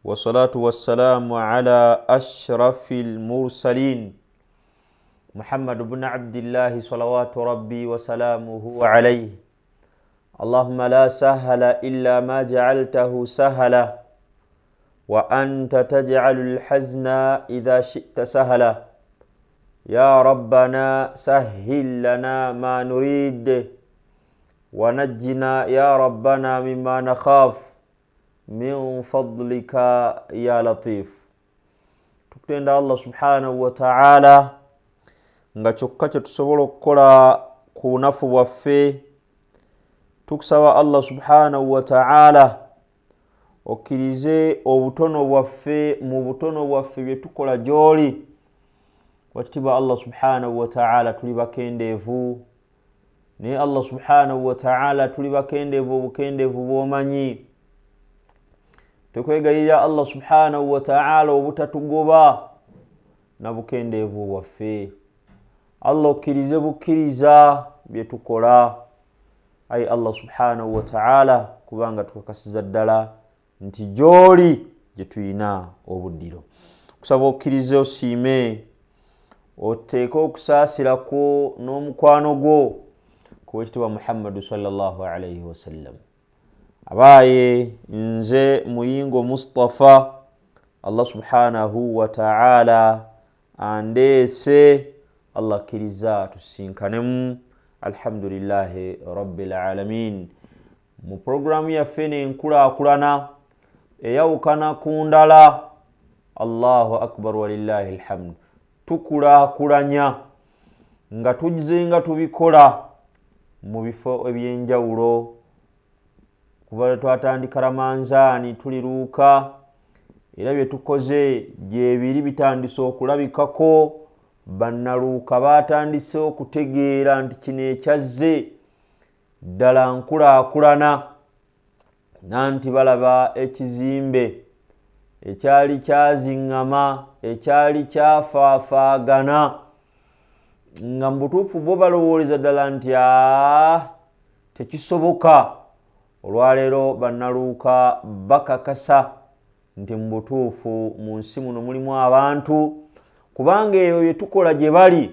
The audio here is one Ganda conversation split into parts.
والصلاة والسلام على أشرف المرسلين محمد بن عبد الله صلوات ربي وسلامه عليه. اللهم لا سهل إلا ما جعلته سهلا وأنت تجعل الحزن إذا شئت سهلا. يا ربنا سهل لنا ما نريد ونجنا يا ربنا مما نخاف من فضلك يا لطيف. Tukutenda Allah subhanahu wa ta'ala nga kyokka kye tusobola okukola ku bunafu bwaffe. Tukusaba Allah subhanahu wa ta'ala okkirize obutono bwaffe mu butono bwaffe bye tukola gy'oli. Wakitiibwa Allah subhanahu wa ta'ala tuli bakendeevu, naye Allah subhanahu wa ta'ala tuli bakendeevu obukendeevu bw'omanyi. Tukwegayirira Allah subhanahu wa ta'ala obutatugoba na bukendeevu bwaffe. Allah okkirize bukkiriza bye tukola. Ayi Allah subhanahu wa ta'ala kubanga tukakasiza ddala nti gy'oli gye tuyina obuddiro. Kusaba okkirize osiime oteeke okusaasirako n'omukwano gwo ku wekitiibwa Muhammadu sallallahu alayhi wa sallam. Abaaye nze Muyingo Mustafa, Allah subhanahu wa ta'ala andeese, Allah akkiriza tusinkanemu. Alhamdulillahi rabbil alamin. Mu programu yaffe n'enkulaakulana eyawukana ku ndala, Allahu akbar walillahi alhamdu. Tukulaakulanya nga tujzenga tubikola mu bifo ebyenjawulo. Kuva twatandika Ramanzaani tuliruuka, era bye tukoze gyebiri bitandise okulabikako. Bannaluuka batandise okutegeera nti kino ekyazze ddala nkulaakulana, nanti balaba ekizimbe ekyali kyaziŋŋama, ekyali kyafaafaagana, nga mu butuufu bo balowooleza ddala nti tekisoboka. Olwaleero bannaluuka bakakasa nti mu butuufu mu nsi muno mulimu abantu, kubanga eyo bye tukola gye bali,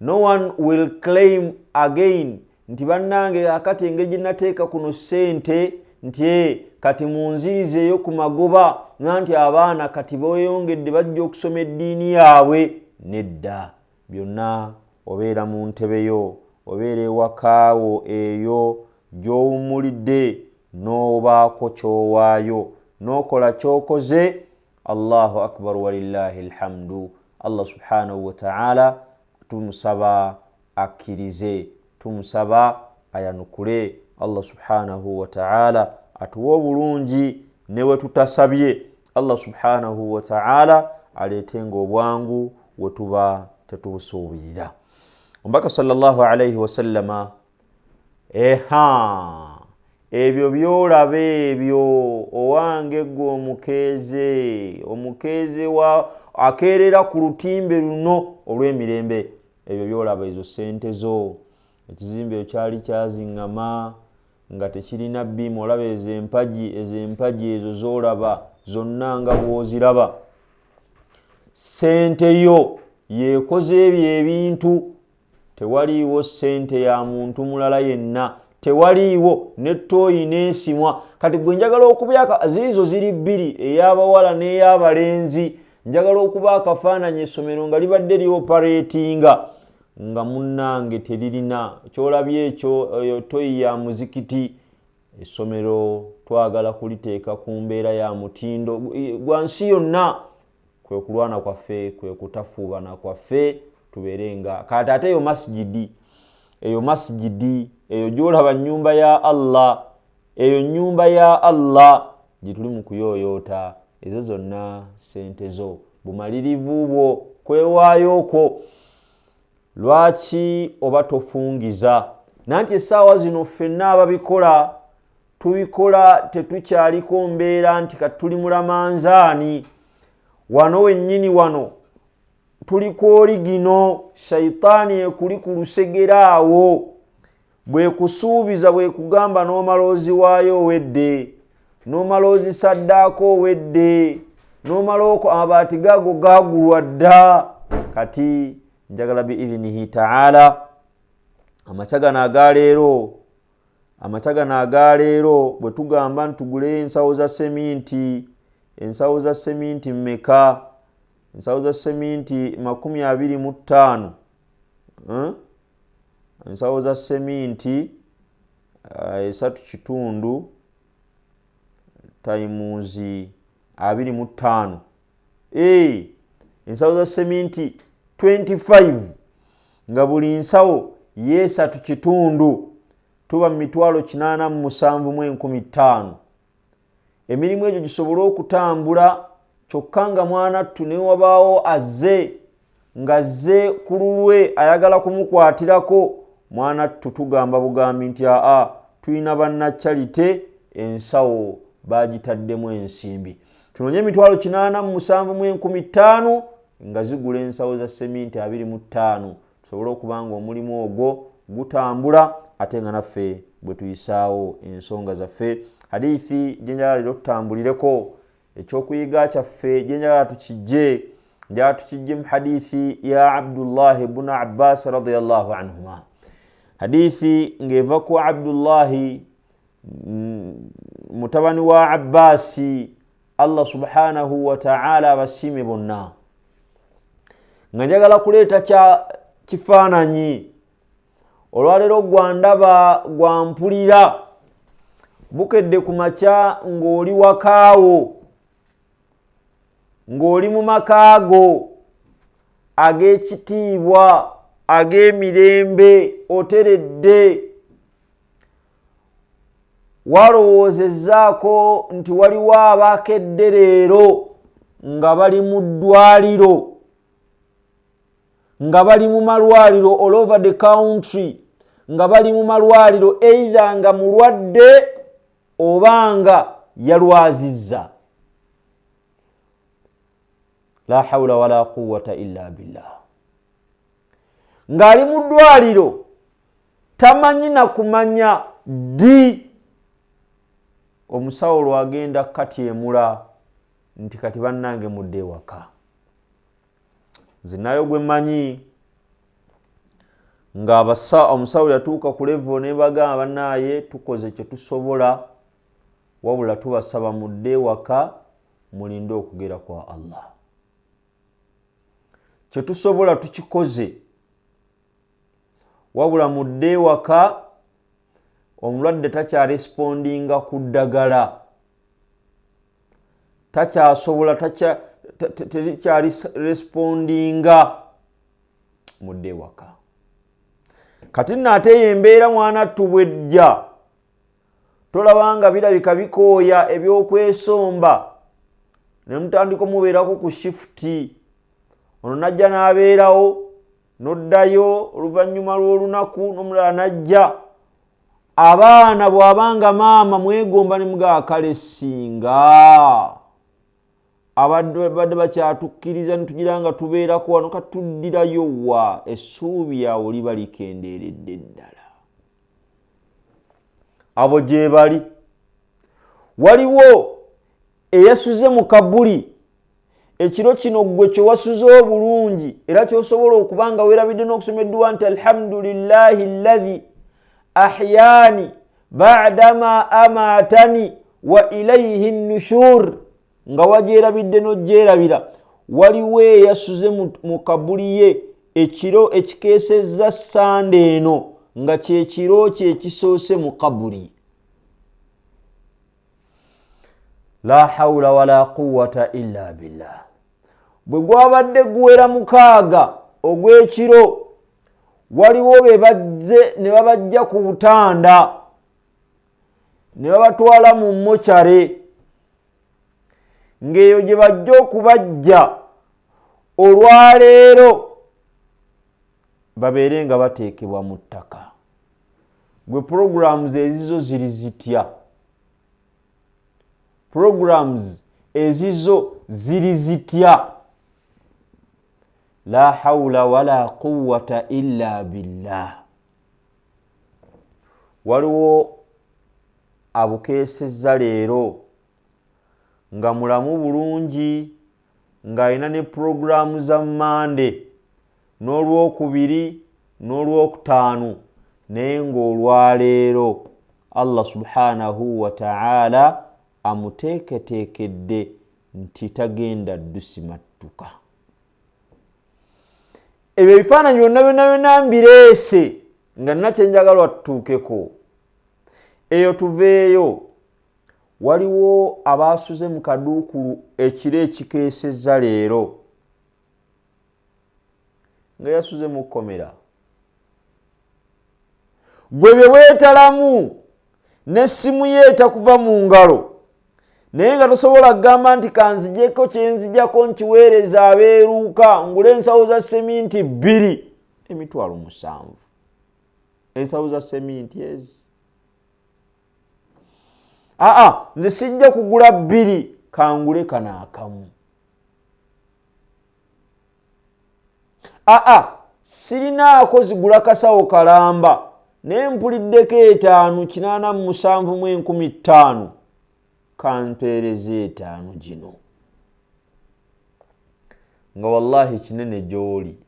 no one will claim again nti bannange akati engeri gye nateeka kuno ssente nti kati munzirizeeyo ku magoba, nti abaana kati beeyongedde bajja okusoma eddiini yaabwe. Nedda, byonna obeera mu ntebeyo, obeera ewakaawo eyo gy'owummulidde, n'obaako ky'owaayo, n'okola ky'okoze. Allahu akbar walillahi alhamdu. Allah subhanahu wa ta'ala tumusaba akkirize, tumusaba ayanukule. Allah subhanahu wa ta'ala atuwa obulungi ne we tutasabye. Allah subhanahu wa ta'ala aleetenga obwangu we tuba tetubusuubirira. Omubaka sallallahu alayhi wa sallama, ebyo byolaba ebyo owange gwe omukeeze wa akeerera ku lutimbe luno olw'emirembe, ebyo byolaba ezo ssente zo, ekizimbe ekyali kyaziŋŋama nga tekirina bbiimu, olaba ezo empagi ezo zolaba zonna nga bw'oziraba. Ssente yo yeekoze ebyo ebintu, tewaliiwo ssente ya muntu mulala yenna, tewaliiwo nettooyi n'esimwa. Kati gwe njagala okubyaka ziizo ziri bbiri, ey'abawala n'ey'abalenzi. Njagala okuba akafaananyi essomero nga libadde lyopaleetinga nga munnange teririna kyolabye ekyo, toyi ya muzikiti. Essomero twagala kuliteeka ku mbeera ya mutindo gwa nsi yonna. Kwe kulwana kwaffe, kwe kutafuubana kwaffe, tubeere nga kati ate eyo masjidi eyo gyolaba nnyumba ya Allah, eyo nnyumba ya Allah gye tuli mu kuyooyoota, ezo zonna ssente zo, bumalirivu bwo, kwewaayo okwo. Lwaki oba tofungiza? Nanti essaawa zino ffenna ababikola tubikola tetukyaliko mbeera nti kati tuli mu Ramanzaani. Wano wennyini wano tuli ku origino, shayitaani ekuli ku lusegeraawo, bwe kusuubiza bwe kugamba n'omaloozi waayo wedde. n'omala ozisaddaako owedde, n'omala amabaati gaago gaagulwa dda. Kati njagala biidhinihi taala amakya gano agaleero bwe tugamba ntugule ensawo za seminti, ensawo za seminti mmeka? Ensawo za seminti 25. Ensawo za seminti 3.5 times 25. Ensawo za seminti 25 nga buli nsawo ye 3.5 tuba 87,115. Emirimu egyo gisobole okutambula kyokka nga mwanattu ne wabaawo azze nga azze ku lulwe ayagala kumukwatirako, mwanattu tugamba bugambi nti tulina bannachalite ensawo bagitaddemu ensimbi. Tunonye 87,115 nga zigula ensawo za seminti 25 tusobole okubanga omulimu ogwo gutambula ate nga naffe bwe tuyisaawo ensonga zaffe. Hadithi gyenjagala leero tutambulireko, ekyokuyiga kyaffe gyenjagala tukijje, njagala tukijje mu hadithi ya Abdullah ibn Abbas radiyallahu anhuma. Hadithi ngeva ku Abdullah mutabani wa Abbasi, Allah subhanahu wa ta'ala abasiime bonna. Nga njagala kuleeta kya kifaananyi olwaleero gwandaba gwampulira bukedde ku makya ng'oli wakaawo, ng'oli mu makaago ag'ekitiibwa ag'emirembe, oteredde walowoozezzaako nti waliwo abaakedde leero nga bali mu ddwaliro, nga bali mu malwaliro all over the country, nga bali mu malwaliro either nga mulwadde obanga yalwazizza. La hawla wala quwwata illa billah. Ng'ali mu ddwaliro tamanyi na kumanya ddi omusawo lwagenda katyemula nti kati bannange mudde ewaka. Nze nayo gwe mmanyi nga omusawo yatuuka ku level ne bagamba bannaaye tukoze kye tusobola wabula tubasaba mudde ewaka mulinde okugera kwa Allah. Kye tusobola tukikoze wabula mudde ewaka, omulwadde takyarespondinga ku ddagala, takyasobola terikyarespondinga, mudde ewaka. Kati nno ate embeera mwanattu bwejja tolabanga birabika bikooya ebyokwesomba ne mutandika mubeerako ku shifuti, ono najja n'abeerawo n'oddayo oluvannyuma lw'olunaku n'omulala najja. Abaana bw'abanga maama mwegomba ne mugaa kale singa abadde bakyatukkiriza ne tugira nga tubeerako wano katuddirayo wa, essuubi yawe liba likendeeredde ddala. Abo gye bali. Waliwo eyasuze mu kabuli, ekiro kino gwe kye wasuze obulungi era kyosobola okubanga weerabidde n'okusoma edduwa nti alhamdulillahi alladhi ahyani ba'dama amatani wa ilayhi nushur, nga wajeerabidde n'ogyerabira. Waliwo eyasuze mu kabuli ye ekiro ekikeesezza Sande eno nga kyekiro kyekisoose mu kabuli. La hawla wala quwwata illa billah. Bwe gwabadde guwera 6 ogw'ekiro, waliwo be bazze ne babajja ku butanda ne babatwala mu mochare, ng'eyo gye bajja okubajja olwaleero babeere nga bateekebwa mu ttaka. Gwe programs ezizo ziri zitya? Programs ezizo ziri zitya? La hawla wala quwwata illa billah. Waliwo abukeesezza leero nga mulamu bulungi nga alina ne programu za Mande n'Olwokubiri n'Olwokutaano, naye ng'olwaleero Allah subhanahu wa ta'ala amuteeketeekedde nti tagenda ddusimattuka. Ebyo ebifaananyi byonna mbireese nga nina kye njagala tutuukeko. Eyo tuveeyo. Waliwo abaasuze mu kaduukulu ekiro ekikeesezza leero nga yasuze mu kkomera. Gwe bye weetalamu n'essimu ye etakuva mu ngalo, naye nga tosobola kugamba nti kanzijeko kyenzijako nkiweereza abeeruuka ngule ensawo za seminti 2 emitwalo 7. Ensawo za seminti ezi. Nze sijja kugula 2 kangule kana akamu. Sirinaako zigula kasawo kalamba naye mpuliddeko 5,877,015 kampeereza 5 gino. Nga wallahi kinene gy'oli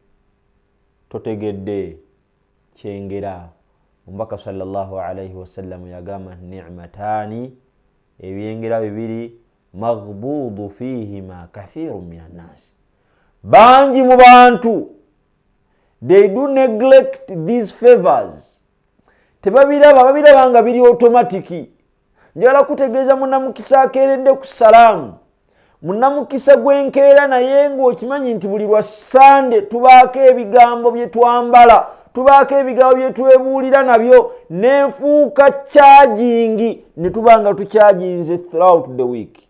totegedde kyengera. Omubaka sallallahu alayhi wasallam yagamba ni'matani ebyengera 2 maghbudu fihima kathirun minan nas. Bangi mu bantu they do neglect these favors. Babiraba nga biri automatic. Njala kutegeeza munnamukisa akeeredde ku salaamu, munnamukisa gwenkeera naye ng'okimanyi nti buli lwa Sande tubaako ebigambo bye twambala, tubaako ebigambo bye twebuulira nabyo, neefuuka charging ne tuba nga tucharginze throughout the week.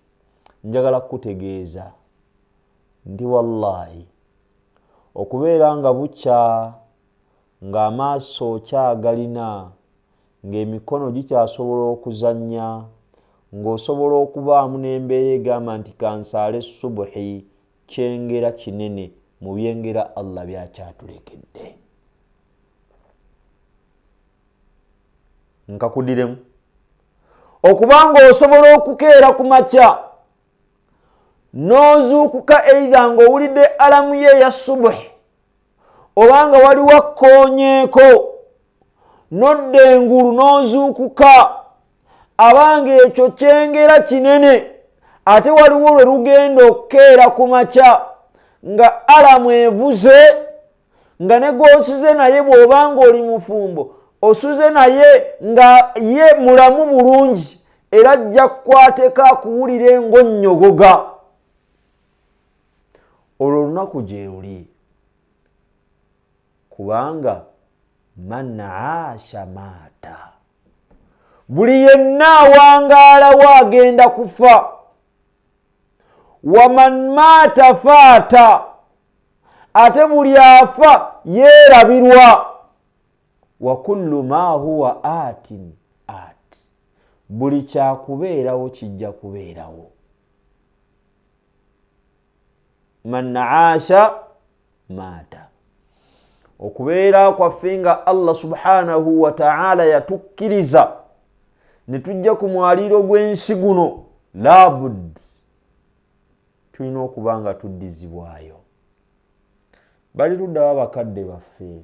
Njagala kutegeeza ndi wallahi okubeera nga bukya ng'amaaso kyagalina, ng'emikono gikyasobola okuzannya, ng'osobola okubaamu n'embeera egamba nti kansaale subuhi, kyengera kinene mu byengera Allah byakyatulekedde. Nkakudiremu okubanga osobola okukeera ku makya n'ozuukuka either ng'owulidde alamu ye ya subuhi obanga waliwo akkoonyeeko nodda engulu n'ozuukuka, abanga ekyo kyengera kinene, ate waliwo lwe lugenda okukeera ku makya nga alamu evuze, nga ne gw'osuze naye bw'obanga oli mufumbo osuze naye nga ye mulamu bulungi era ajja kukwateko akuwulira eng'onnyogoga. Olwo olunaku gye luli, kubanga man aasha maata, buli yenna awangaalawo agenda kufa. Waman maata faata, ate buli afa yeerabirwa. Wa kullu ma huwa atin ati, buli kyakubeerawo kijja kubeerawo. Man aasha maata. Okubeera kwaffe nga Allah subhanahu wa ta'ala yatukkiriza ne tujja ku mwaliiro gw'ensi guno, labud tulina okuba nga tuddizibwayo. Bali luddawo abakadde baffe,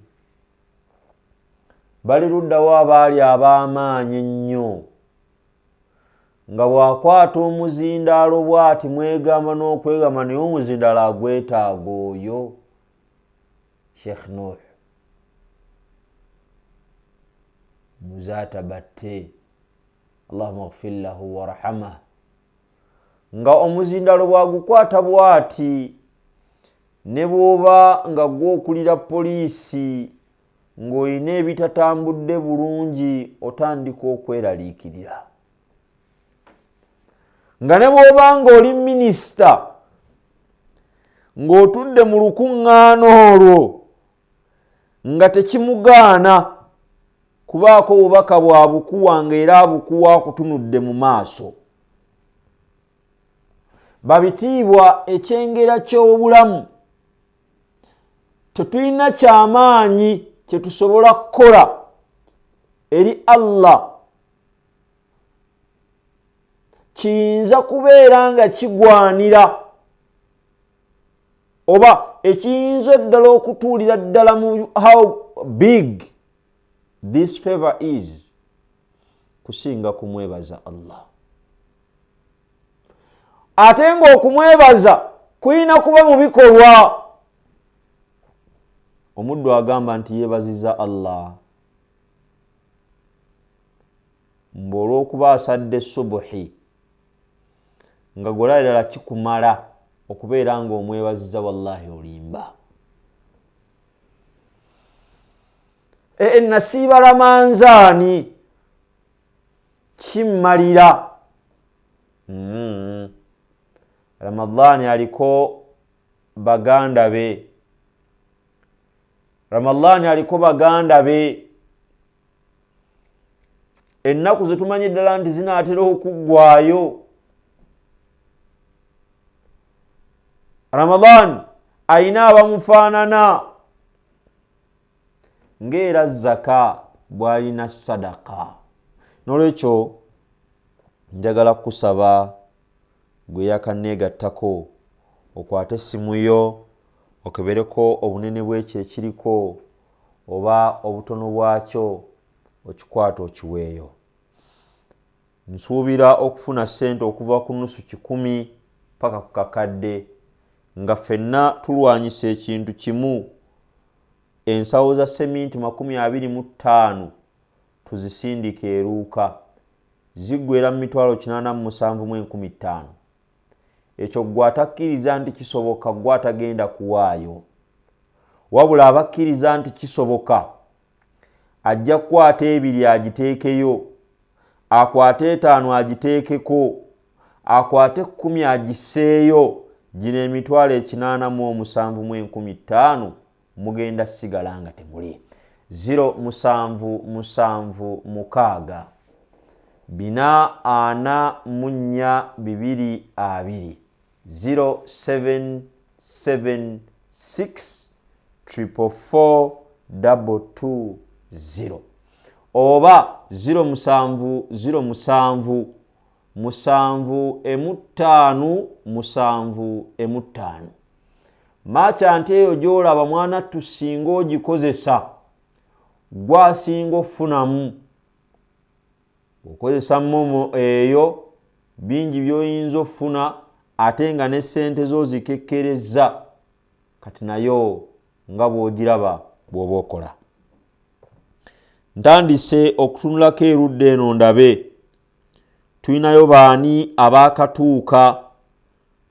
bali luddawo abaali ab'amaanyi ennyo, nga bw'akwata omuzindaalo bw'ati mwegamba n'okwegamba naye omuzindaalo agwetaaga oyo Sheikh Nuh muzata batte, Allahumma ighfir lahu warhamah. Nga omuzindaalo bwagukwata bwati ne bwoba nga gwokulira poliisi ng'olina ebitatambudde bulungi otandika okweraliikirira. Nga ne bwoba ng'oli minisita ng'otudde mu lukuŋŋaana olwo nga tekimugaana kubaako obubaka bwa bukuwa ng'era abukuwa akutunudde mu maaso. Babitiibwa ekyengera ky'obulamu tetulina kyamaanyi kye tusobola kukola eri Allah kiyinza kubeera nga kigwanira oba ekiyinza ddala okutuulira ddala mu how big this favor is kusinga kumwebaza Allah. Ate ng'okumwebaza kuyina kuba mu bikolwa. Omuddu agamba nti yeebaziza Allah olw'okuba asadde subuhi nga gola ddala kikumala okubeera ng'omwebaziza wallahi olimba. Nasiiba lamanzaani kimmalira. Ramadhaani aliko baganda be. Ramadhaani aliko baganda be. Ennaku ze tumanyi ddala nti zinaatera okuggwaayo. Ramadhaani ayina abamufaanana ng'era zaka bw'alina sadaka. N'olwekyo njagala kusaba gwe yakanneegattako okwate essimu yo okebereko obunene bw'ekyo ekiriko oba obutono bwakyo okikwata okiweeyo. Nsuubira okufuna ssente okuva ku nusu 10 paka ku kakadde nga ffenna tulwanyisa ekintu kimu. Ensawo za seminti 25 tuzisindika eruuka ziggwera mu mitwalo 87,500. Ekyo gwe atakkiriza nti kisoboka gwe atagenda kuwaayo. Wabula abakkiriza nti kisoboka ajja kukwata 2 agiteekeyo, akwate 5 agiteekeko, akwate 10 agisseeyo. Gino emitwalo 87,500 mugenda sigala nga temuli. 077 484 0776 444 oba 0707 755. Macha nti eyo gy'olaba mwana tusinga ogikozesa gwasinga ofunamu. Okozesa momo eyo bingi by'oyinza ofuna ate nga ne ssente zo zikekkereza. Kati nayo nga bw'ogiraba bw'oba okola. Ntandise okutunulako erudda eno ndabe. Tuyinayo baani abaakatuuka,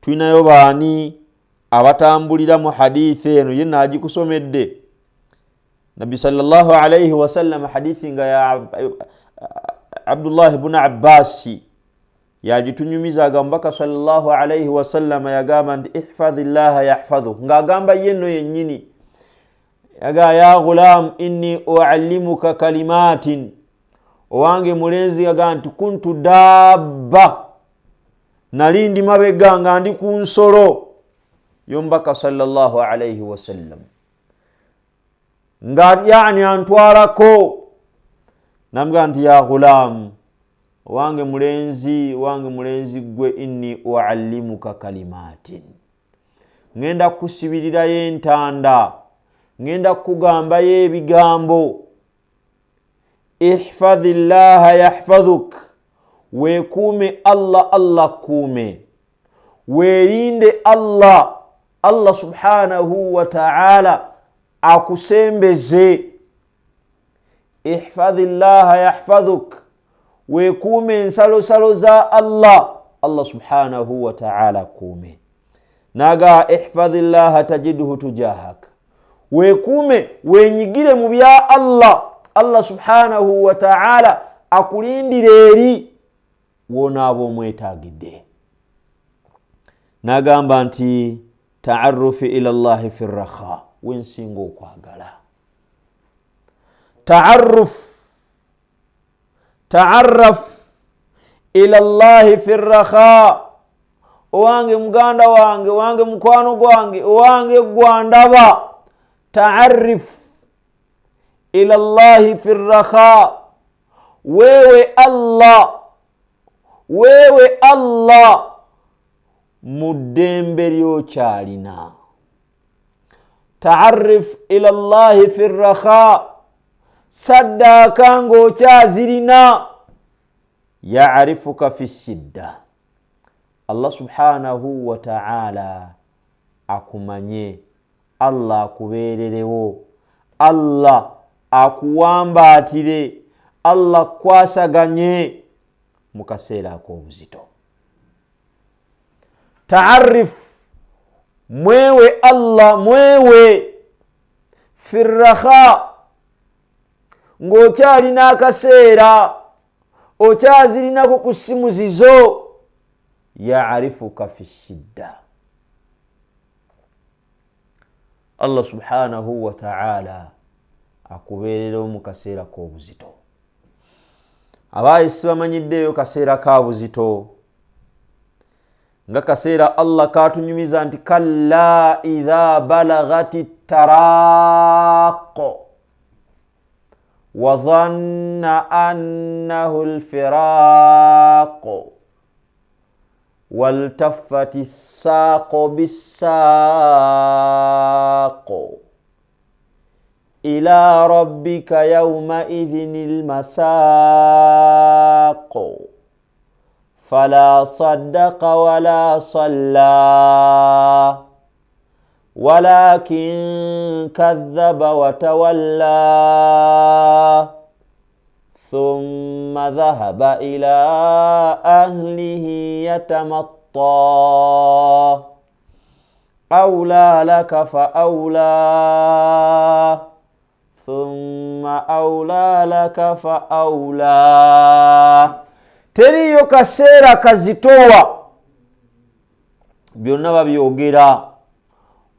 tuyinayo baani abatambulira mu hadithi eno ye naagikusomedde. Nabi sallallahu alayhi wa sallam hadithi nga ya Abdullah ibn Abbas yagitunyumiza agamba sallallahu alayhi wa sallam yagamba nti ihfadhillaha yahfadhu, ng'agamba yenno yennyini yaga ya ghulam inni uallimuka kalimatin, owange mulenzi yaga nti kuntu dabba, nali ndi mabega nga ndi ku nsolo yombaka sallallahu alayhi wa sallam nga yani antwalako. Namga nti ya ghulam, owange mulenzi gwe inni uallimuka kalimatin, ngenda kusibirirayo entanda, ngenda kugambayo ebigambo. Ihfadhillaha yahfadhuk, weekuume Allah, Allah kuume. Weerinde Allah, Allah subhanahu wa ta'ala akusembeze. Ihfadhillaha yahfadhuk, weekuume ensalosalo za Allah, Allah subhanahu wa ta'ala kuume. Naga ihfadhillaha tajidhu tujahak, weekuume wenyigire mu bya Allah, Allah subhanahu wa ta'ala akulindire eri woonaaba omwetaagidde. Nagamba nti ta'arrufi ila Allahi fi rrakha, wensinga okwagala. Ta'arraf ila Allahi fi rrakha, owange muganda wange, owange mukwano gwange, owange gwandaba. Ta'arrif ila Allahi fi rrakha, wewe Allah wewe Allah muddembe lyokyalina. Ta'arrif ila Allah fi rakha, saddaka ng'okyazirina. Ya'rifuka fi shidda, Allah subhanahu wa ta'ala akumanye, Allah akubeererewo, Allah akuwambaatire, Allah kwasaganye mu kaseera ak'obuzito. Ta'arrif, mwewe Allah, mwewe fi rakha, ng'okyalina akaseera okyazirinako ku ssimu zizo. Ya'rifuka fi shidda, Allah subhanahu wa ta'ala akubeererawo mu kaseera k'obuzito. Abaayisi bamanyiddeyo kaseera ka buzito nga kaseera Allah katunyumiza nti kalla idha balagati taraq wa dhanna annahu al-firaq waltaffati as-saqu bis-saq ila rabbika yawma idhinil masaq fala saddaqa wala salla walakin kadhaba wa tawalla thumma dhahaba ila ahlihi yatamatta awla laka fa awla thumma awla laka fa awla. Teriyo kaseera kazitowa byonna babyogera.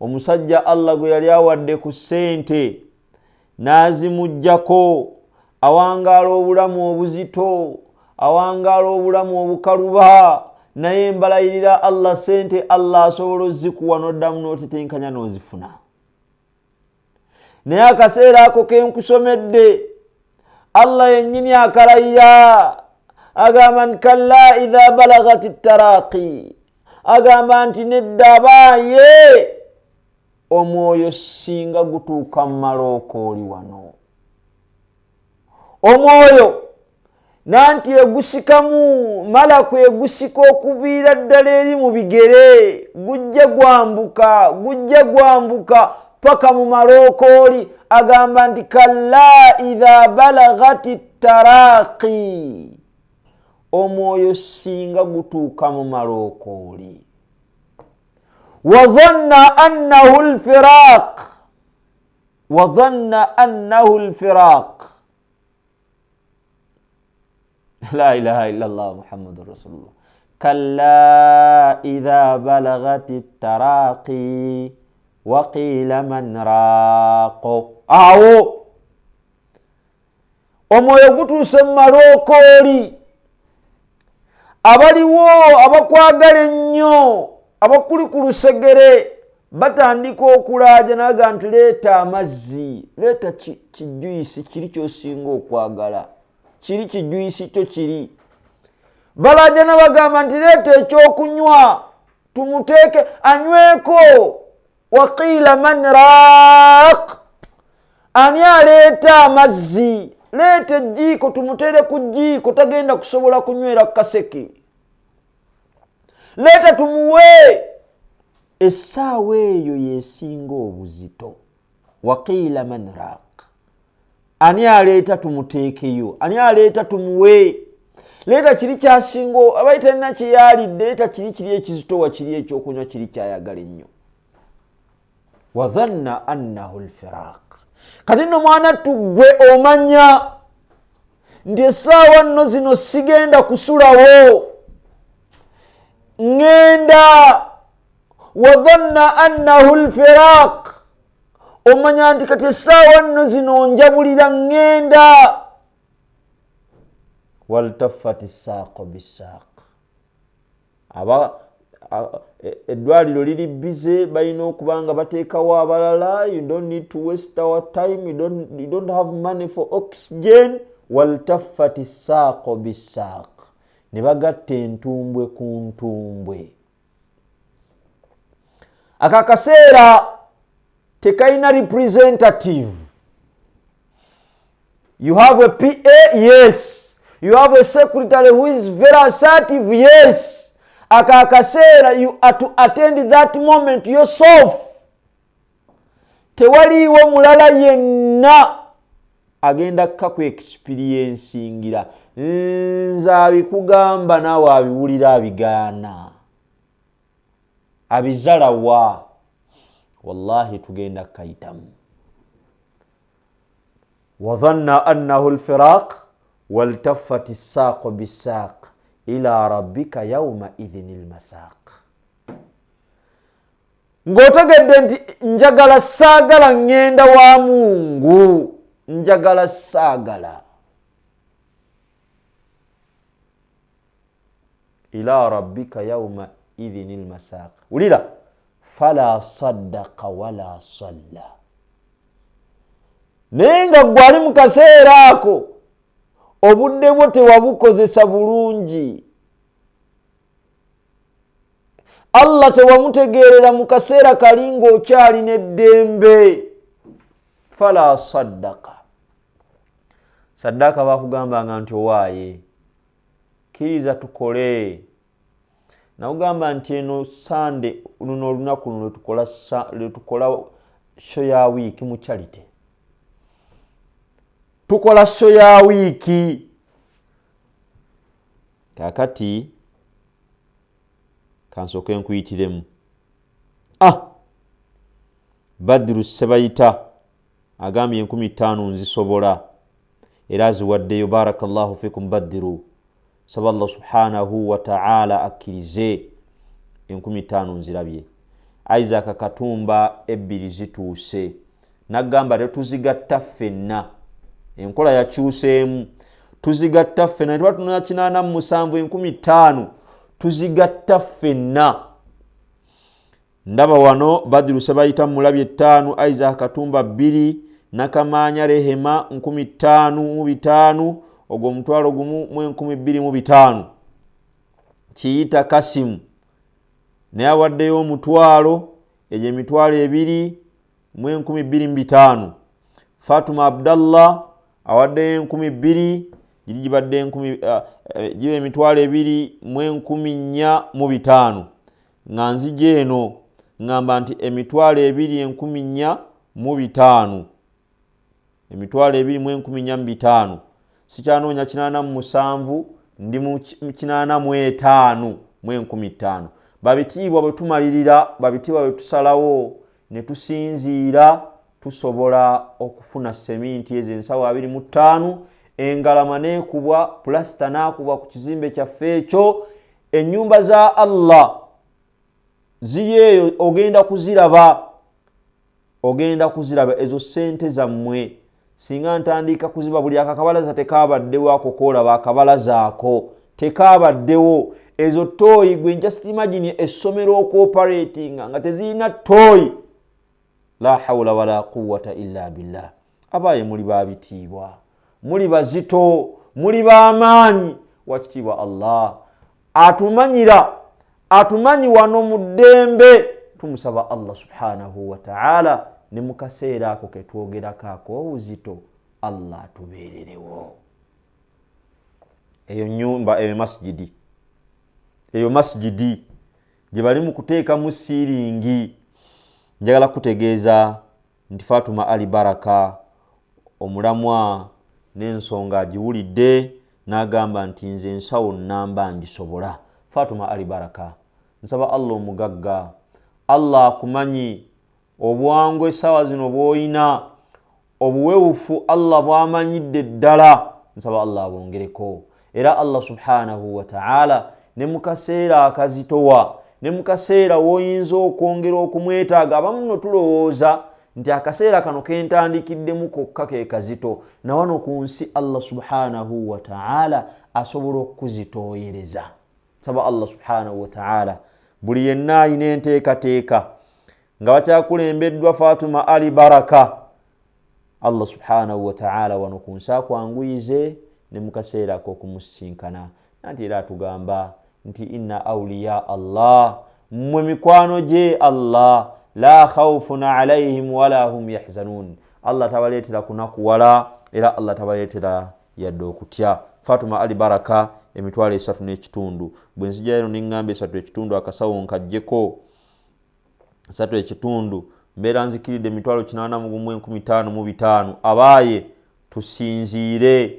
Omusajja Allah gwe yali awadde ku ssente n'azimujjako, awangaala obulamu obuzito, awangaala obulamu obukaluba, naye embalayirira Allah ssente Allah asobola ozikuwa n'oddamu n'otetenkanya n'ozifuna. Naye akaseera ako kenkusomedde Allah yennyini akalayira agamba nti kalla idha balagati taraqi, agamba nti nedda baaye omwoyo singa gutuuka mu malookooli wano. Omwoyo nanti egusikamu malaku egusika okuviira ddala eri mu bigere, gujja gwambuka paka mu malookooli. Agamba nti kalla idha balagati taraqi, omwoyo singa gutuuka mu malookooli. Wa dhanna annahu al-firaq, wa dhanna annahu al-firaq. La ilaha illallah Muhammadur Rasulullah. Kalla idha balagati taraqi wa qila man raqo. Awo omwoyo gutuuse mu malookooli, abaliwo abakwagala ennyo, abakuli ku lusegere batandika okulaaja naga nti leeta amazzi, leeta kijuyisi kiri kyosinga okwagala, kiri kijuyisi kyo kiri. Balaaja nabagamba nti leeta ekyokunywa tumuteeke anyweko. Waqiila man raaq, ani aleeta amazzi, leeta ejjiiko tumutere ku jjiiko, tagenda kusobola kunywera ku kaseke, leeta tumuwe. Essaawa eyo yesinga obuzito. Waqiila man raaq, ani aleeta tumuteekeyo, ani aleeta tumuwe. Leeta kiri kyasinga, abaita nina kyeyalidde, leeta kiri ekizitowa, kiri ekyokunywa, kiri kyayagala ennyo. Wa dhanna annahu al-firaq. Kati nno mwana tuggwe omanya nti essaawa nno zino sigenda kusulawo, ngenda. Wa dhanna annahu al-firaq, omanya nti kati essaawa nno zino njabulira ngenda. Waltaffati as-saaqu bis-saaq, eddwaliro liri bize, balina okuba nga bateekawo abalala. You don't need to waste our time, you don't have money for oxygen. Waltaffati as-saaqu bis-saaq, ne bagatta entumbwe ku ntumbwe. Akakaseera tekaina representative. You have a PA, yes. You have a secretary who is very assertive, yes. Akakaseera you are to attend that moment yourself. Tewaliwo mulala yenna agenda kaku experiencingira. Nza abikugamba nawe abiwulira abigaana. Abizalawa. Wallahi tugenda kayitamu. وظن أنه الفراق والتفت الساق بالساق إلى ربك يومئذ المساق. Ngotegedde nti njagala saagala ngenda wa Mungu, njagala saagala. Ila rabbika yawma idhinil masaq. Ulira fala saddaqa wala salla. Nenga gwali mu kaseera ako obudde bwo tewabukozesa bulungi. Allah tewamutegeerera mu kaseera kalinga okyali n'eddembe. Fala saddaqa. Saddaka bakugambanga nti owaaye kiriza tukole. Na ugamba nti eno Sunday luno olunaku luno tukola show ya wiki mu charity. Tukola show ya wiki. Kakati kansoke nkuyitiremu. Badru Sebayita agambye 15 nzisobola era aziwaddeyo. Barakallahu fikum Badru. Saba Allah subhanahu wa ta'ala akkirize 15 nzirabye. Isaac Katumba ebbiri zituuse. Nagamba tetuzigatta ffenna. Enkola yakyuseemu. Tuzigatta ffenna. Tuba tunona 87 15 tuzigatta ffenna. Ndaba wano Badru Sebayita mulabye 5, Isaac Katumba 2, Nakamanya Rehema 15 mu 5, ogwo mutwalo gumu mu 12,500. Kiyita Kasimu naye awaddeyo omutwalo, egyo emitwalo 2 mu 12,500. Fatuma Abdallah awaddeyo 2,000, giri gibadde 10,000, gibe emitwalo 2 mu 14,500. Nga nzije eno ngamba nti emitwalo 2,400,500. Emitwalo 2,400,500. Sikyanoonya 87 ndi mu 85 mu 15,000. Babitiibwa bwe tumalirira, babitiibwa bwe tusalawo ne tusinziira, tusobola okufuna seminti ezensawo 25, engalama neekubwa, plasta naakubwa ku kizimbe kyaffe ekyo. Ennyumba za Allah ziyeyo ogenda kuziraba ezo sente zammwe. Singa ntandika kuziba buli akakabalaza tekabaddewo ako koolaba akabalaza ako tekabaddewo. Ezo toyi gwe just imagine essomero cooperating nga tezirina toyi. La hawla wala quwwata illa billah. Abaye muli babitiibwa, muli bazito, muli bamaanyi. Wakitiibwa Allah atumanyi wano mu ddembe. Tumusaba Allah subhanahu wa ta'ala ne mu kaseera ako ke twogerako ako obuzito, Allah atubeererewo. Eyo nyumba, eyo masjidi gye bali mu kuteekamu siiringi. Njagala kutegeeza nti Fatuma Ali Baraka omulamwa n'ensonga agiwulidde n'agamba nti nze ensawo nnamba ngisobola. Fatuma Ali Baraka, nsaba Allah omugagga, Allah akumanyi obwangu essaawa zino bw'olina, obuwewufu Allah bw'amanyidde ddala. Nsaba Allah abongereko. Era Allah subhanahu wa ta'ala ne mu kaseera akazitowa, ne mu kaseera w'oyinza okwongera okumwetaaga. Abamu nno tulowooza nti akaseera kano kentandikiddemu kokka ke kazito. Na wano ku nsi Allah subhanahu wa ta'ala asobola okuzitooyereza. Nsaba Allah subhanahu wa ta'ala buli yenna ayina enteekateeka nga bakyakulembeddwa Fatuma Ali Baraka, Allah subhanahu wa ta'ala wano ku nsi akwanguyize ne mu kaseera ak'okumusinkana. anti era tugamba nti inna awliya Allah mmwe mikwano je Allah la khawfun alayhim wala hum yahzanun. Allah tabaletera kunakuwala era Allah tabaletera yadde okutya. Fatuma Ali Baraka emitwalo 3.5 bwenzija eno ningambe 3.5 akasawo nkajjeko 3.5 mbera nzikiride emitwalo 815 abaye tusinzire.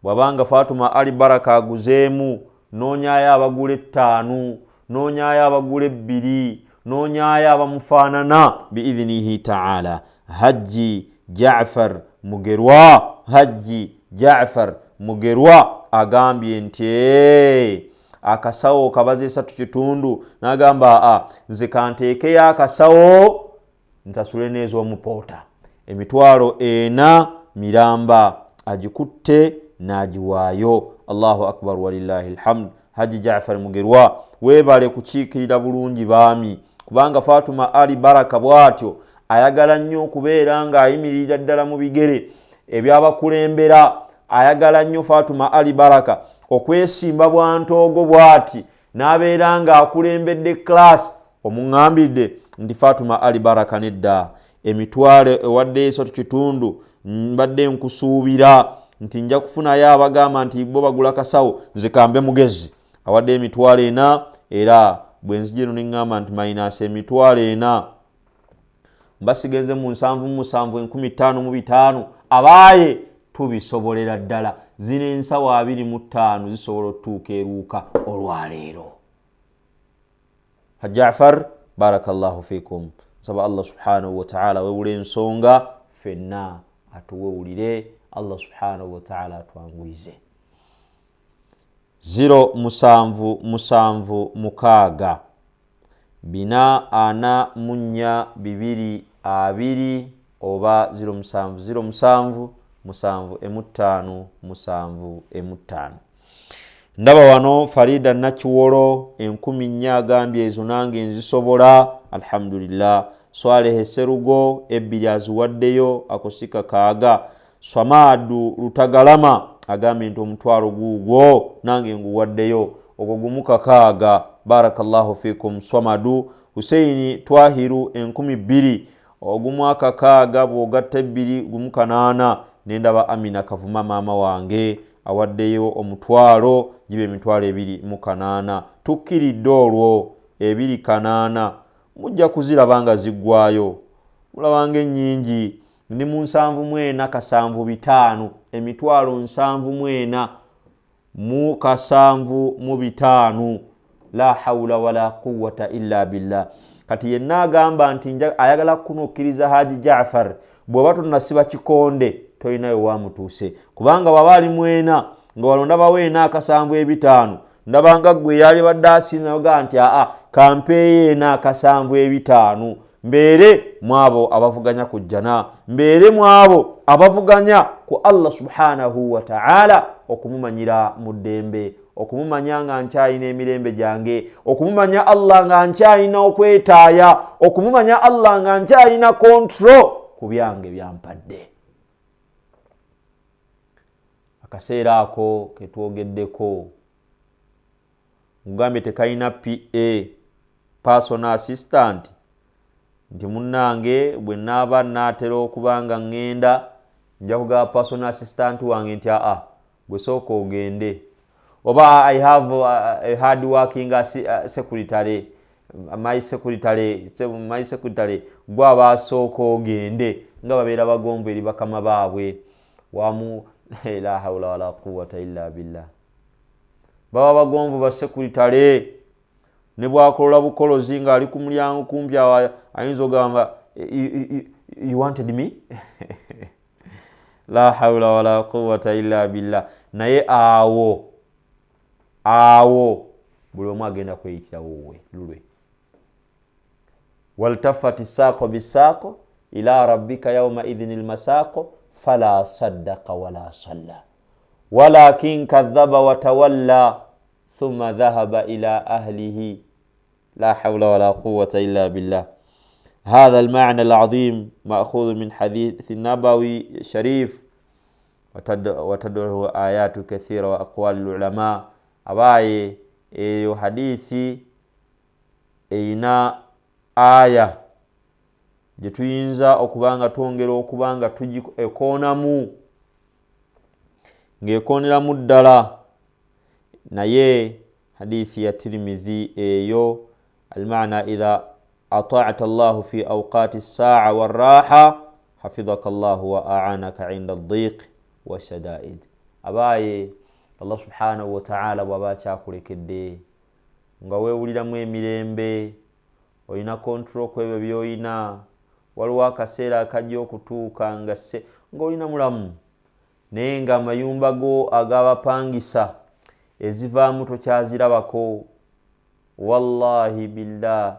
Bwabanga Fatuma Ali Baraka aguzeemu nonyayo abagule 5 nonyayo abagule 2 nonyayo abamufaanana biidhnihi ta'ala. Haji Jaafar Mugerwa, Haji Jaafar Mugerwa agambye nti akasawo kabaze 3.5 nagamba nze kanteekeyo akasawo nsasule nezo omupoota emitwalo 4 miramba agikutte nagiwaayo. Allahu akbar walillahi alhamd. Haji Jaafar Mugerwa webale kukiikirira bulungi baami, kubanga Fatuma Ali Baraka bwatyo ayagala nnyo okubeera nga ayimirira ddala mu bigere ebyabakulembera. Ayagala nnyo Fatuma Ali Baraka okwesimba bwantoogo bwati n'abeera nga akulembedde class. Omuŋŋambidde nti Fatuma Ali Baraka nedda emitwalo ewadde 3.5 mbadde nkusuubira nti nja kufunayo abagamba nti bo bagula kasawo nze kambe mugezi awadde emitwalo 4 era bwenzijeno niŋŋamba nti minus emitwalo 4 mbasigenze mu 7,755 abaye tubisobolera ddala. Zino ensawo 25 zisobola otuuka eruuka olwaleero. Jaafar barakallahu fikum. Saba Allah subhanahu wa ta'ala wewule ensonga fenna atuwewulire. Allah subhanahu wa ta'ala atwanguize. 0 bina ana munya 2 oba 0 7 ndaba wano Farida Nakiwolo 10 agambye ezo nange nzisobola alhamdulillah. Swaleh Serugo 2 aziwaddeyo akosika kaaga. Swamadu Lutagalama agambye nti omutwalo gugwo nange nguwaddeyo ogwo gumuka kaaga. Barakallahu fikum. Swamadu Huseini Twahiru 2,000 ogumwaka kaaga bwogatta 2 gumuka 8. Nendaba Amina Kavuma maama wange awaddeyo omutwalo jibe emitwalo 2,800. Tukkiridde olwo 2,800 mujja kuzirabanga ziggwayo. Mulabanga ennyingi ndi mu 7,475 emitwalo 7,475. La hawla wala quwwata illa billah. Kati yenna agamba nti ayagala kunokkiriza Haji Jaafar bw'oba tonasiba kikonde toyinayo wamutuuse, kubanga baba ali mwena nga walonda baweena akasanvu 5 ndabanga gwe yali badde asinza yoga nti kampeeye na akasanvu 5 mbere mwabo abavuganya ku jana, mbere mwabo abavuganya ku Allah subhanahu wa ta'ala okumumanyira muddembe, okumumanya nga nkyayina emirembe gyange, okumumanya Allah nga nkyayina okwetaaya, okumumanya Allah nga nkyayina control ku byange byampadde. Akaseera ako ketwogeddeko mugambe tekayina PA personal assistant nti munnange bwe naaba naatera okubanga ngenda nja kugaba personal assistant wange nti gwe sooka ogende, oba I have a hard working secretary my secretary gwe aba asooka ogende nga babeera bagonvu eri bakama baabwe wamu. La hawla wala quwwata illa billah. Baba bagonvu ba secretary ne bwakolola bukolozi nga ali ku mulyango kumpi ayinza ogamba you wanted me. La hawla wala quwwata illa billah. Naye awo buli omu agenda kweyitira wowe lulwe. Waltafati saqo bisaqo ila rabbika yawma idhinil masaqo fala saddaqa wala salla walakin kadhaba watawalla thumma dhahaba ila ahlihi. La hawla wala quwwata illa billah. هذا المعنى العظيم مأخوذ من حديث النبوي الشريف وتدعو آيات كثيرة وأقوال العلماء. abaye eyo hadithi eina aya gye tuyinza okubanga twongera okubanga tugikoonamu ng'ekooneramu ddala naye hadithi ya Tirmidhi eyo almaana idha ata'ta Allahu fi awqati as-sa'a war-raha hafidhaka Allahu wa a'anaka 'inda ad-dhiq wa shada'id. Abaye Allah subhanahu wa ta'ala bwaba kyakulekedde nga weewuliramu emirembe olina control kwebyo by'olina waliwo akaseera akajja okutuuka ng'olina mulamu naye nga amayumba go ag'abapangisa ezivaamu tokyazirabako. Wallahi billah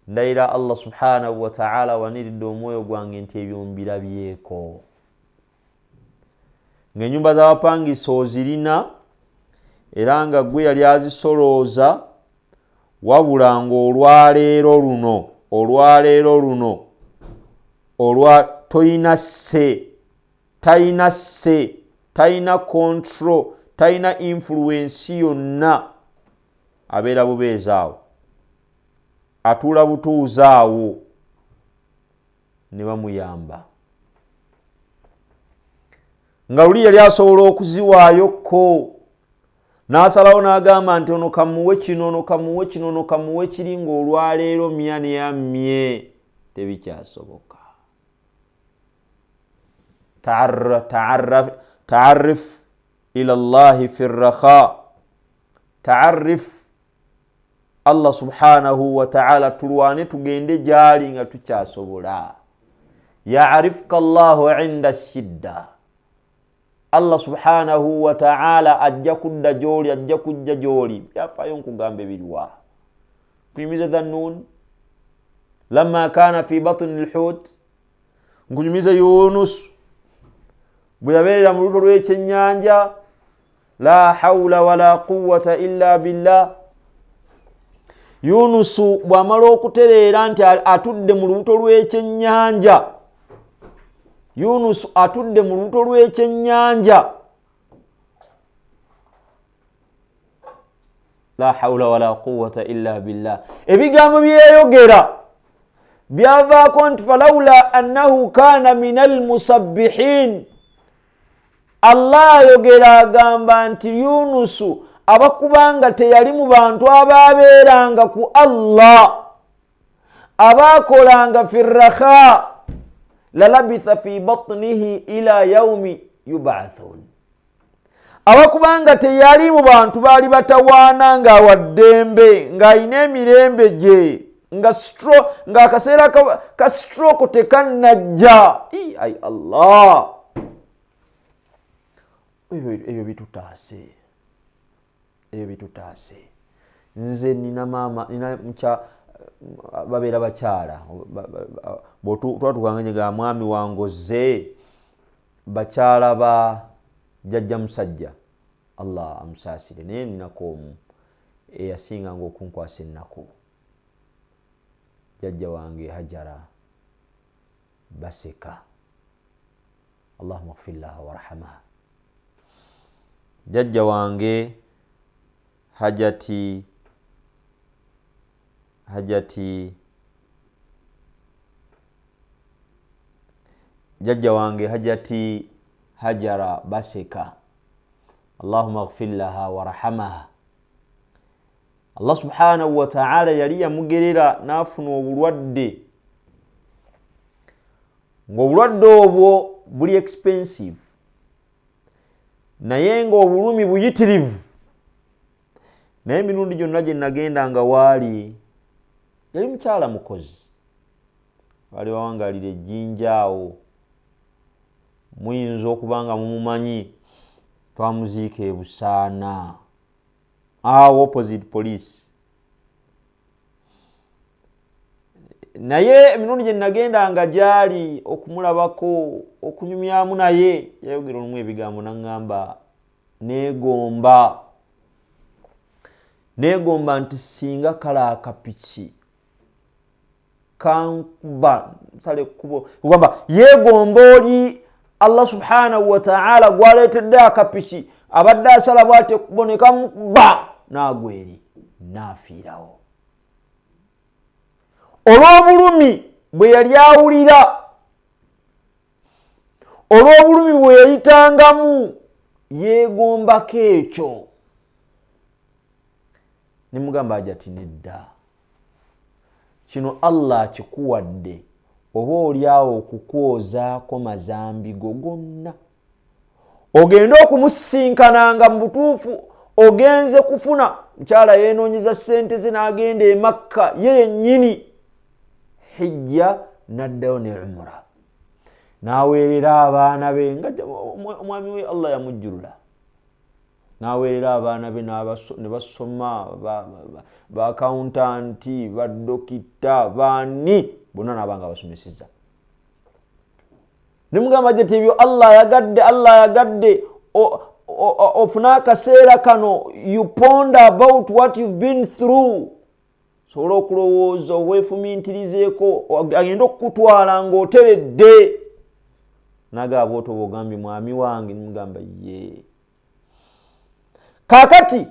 ndayira Allah subhanahu wa ta'ala waniridde omwoyo gwange nti ebyo mbirabyeko. Ng'ennyumba z'abapangisa ozirina era nga gwe yali azisolooza wabula ng'olwaleero luno talina control, talina influence yonna, abeera bubeezi awo, atuula butuuzi awo, ne bamuyamba. Nga luli yali asobola okuziwaayokko n'asalawo n'agamba nti ono kamuwe kino, ono kamuwe kino, ono kamuwe kiri, ng'olwaleero mya ne yammye tebikyasoboka. Ta'arrif ila Allahi fi rrakha, ta'arrif Allah subhanahu wa ta'ala tulwane tugende gyali nga tukyasobola. Ya'rifka Allahu 'inda shidda, Allah subhanahu wa ta'ala ajja kudda gy'oli, ajja kujja gy'oli. Byafaayo nkugambe biriwa kuyimiza Dhannun lamma kana fi batni al-hut, nkunyumiza Yunus bwe yabeerera mu luto lw'ekyennyanja, la hawla wala quwwata illa billah. Yunusu bw'amala okutereera nti atudde mu lubuto lw'ekyennyanja, Yunusu atudde mu lubuto lw'ekyennyanja, la hawla wala quwwata illa billah. Ebigambo byeyogera byavaako nti falawla annahu kana minal musabbihin. Allah ayogera agamba nti Yunusu abakubanga teyali mu bantu ababeeranga ku Allah, abakolanga fi rrakha, lalabitha fi batnihi ila yaumi yub'athun. Abakubanga teyali mu bantu baali batawaana ng'awaddembe, ng'alina emirembe gye, nga akaseera ka stroke tekannajja. Ai Allah, ebyo bitutaase. Nze nina maama, nina babeera bakyala bwetwatukanga ga mwami wangoze, bakyala ba jjajja musajja, Allah amusaasire, naye ninako omu eyasinganga okunkwasa ennaku, jjajja wange Hajara Baseka, Allahumma ighfir laha warhamha. Jjajja wange Hajati jjajja wange Hajati Hajara Baseka, Allahumma ighfir laha warhamha. Allah subhanahu wa ta'ala yali yamugerera n'afuna obulwadde, ng'obulwadde obwo buli expensive naye ng'obulumi buyitirivu. Naye emirundi gyonna gye nagendanga waali yali mukyala mukozi, baali bawangalira ejjinja awo, muyinza okubanga mumumanyi, twamuziika e Busaana awo opposite police. Naye emirundi gye nagendanga gyali okumulabako, okunyumyamu naye, yayogera olumu ebigambo n'aŋŋamba neegomba nti singa kala akapiki kankuba nsale kkubo, kugamba yeegomba oli Allah subhanahu wa ta'ala gwaleetedde akapiki abadde asala bw'ate kubonekamu ba n'agweri n'afiirawo. Olw'obulumi bwe yali awulira, olw'obulumi bwe yayitangamu, yeegombako ekyo. Ne mugamba ati nedda, kino Allah akikuwadde oba oliawo okukwozaako mazambi go gonna. Ogenda okumusisinkana mu butuufu ogenze kufuna, mukyala yeenoonyeza ssente ze n'agenda e Makka ye yennyini hijja n'addayo ne umra, n'aweerera abaana be nga omwami we Allah yamujjulula, n'aweerera abaana be ne basoma, ba accountanti, ba dokita, baani bonna n'abanga basomesezza. Ne mugamba ati ebyo Allah yagadde ofuna akaseera kano, you ponder about what you've been through. Sobola okulowooza weefumintirizeeko, agenda okukutwala ng'oteredde. Nagamba oto bw'ogambye mwami wange, nimugamba ye. Kaakati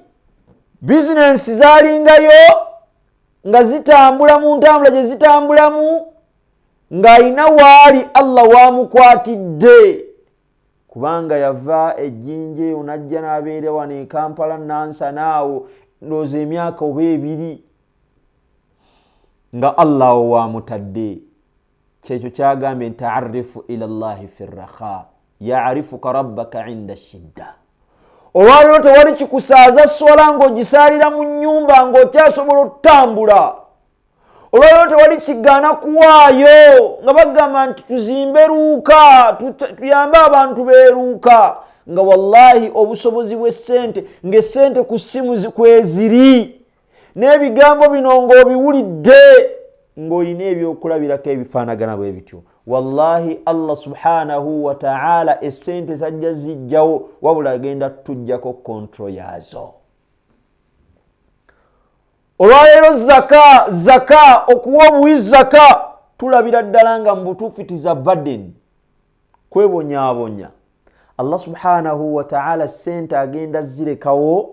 bizinensi zaalingayo nga zitambula mu ntambula gye zitambulamu, ng'alina waali Allah waamukwatidde, kubanga yava ejjinja eyo n'ajja n'abeera wano e Kampala Nansana ndowooza emyaka oba 2 nga Allah waamutadde. Kyekyo kyagambye nti ta'arrifu ila Allahi fi rrakha ya'rifuka rabbaka 'inda shidda. Olwaliro tewali kikusaaza sola ng'ogisaalira mu nnyumba ng'okyasobola okutambula. Olwaliro tewali kigaana kuwaayo nga bagamba nti tuzimbe luuka, tuyambe abantu beeruuka, nga wallahi obusobozi bw'essente ng'essente ku ssimu kweziri, n'ebigambo bino ng'obiwulidde, ng'olina ebyokulabirako ebifaanagana bwe bityo. Wallahi Allah subhanahu wa ta'ala essente zajja zijjawo, wabula agenda tujjako kontro yaazo. Olwaleero zaka okuwa obuwi zaka tulabira ddala nga mu butuufu tiza burden, kwebonyaabonya. Allah subhanahu wa ta'ala sente agenda zirekawo,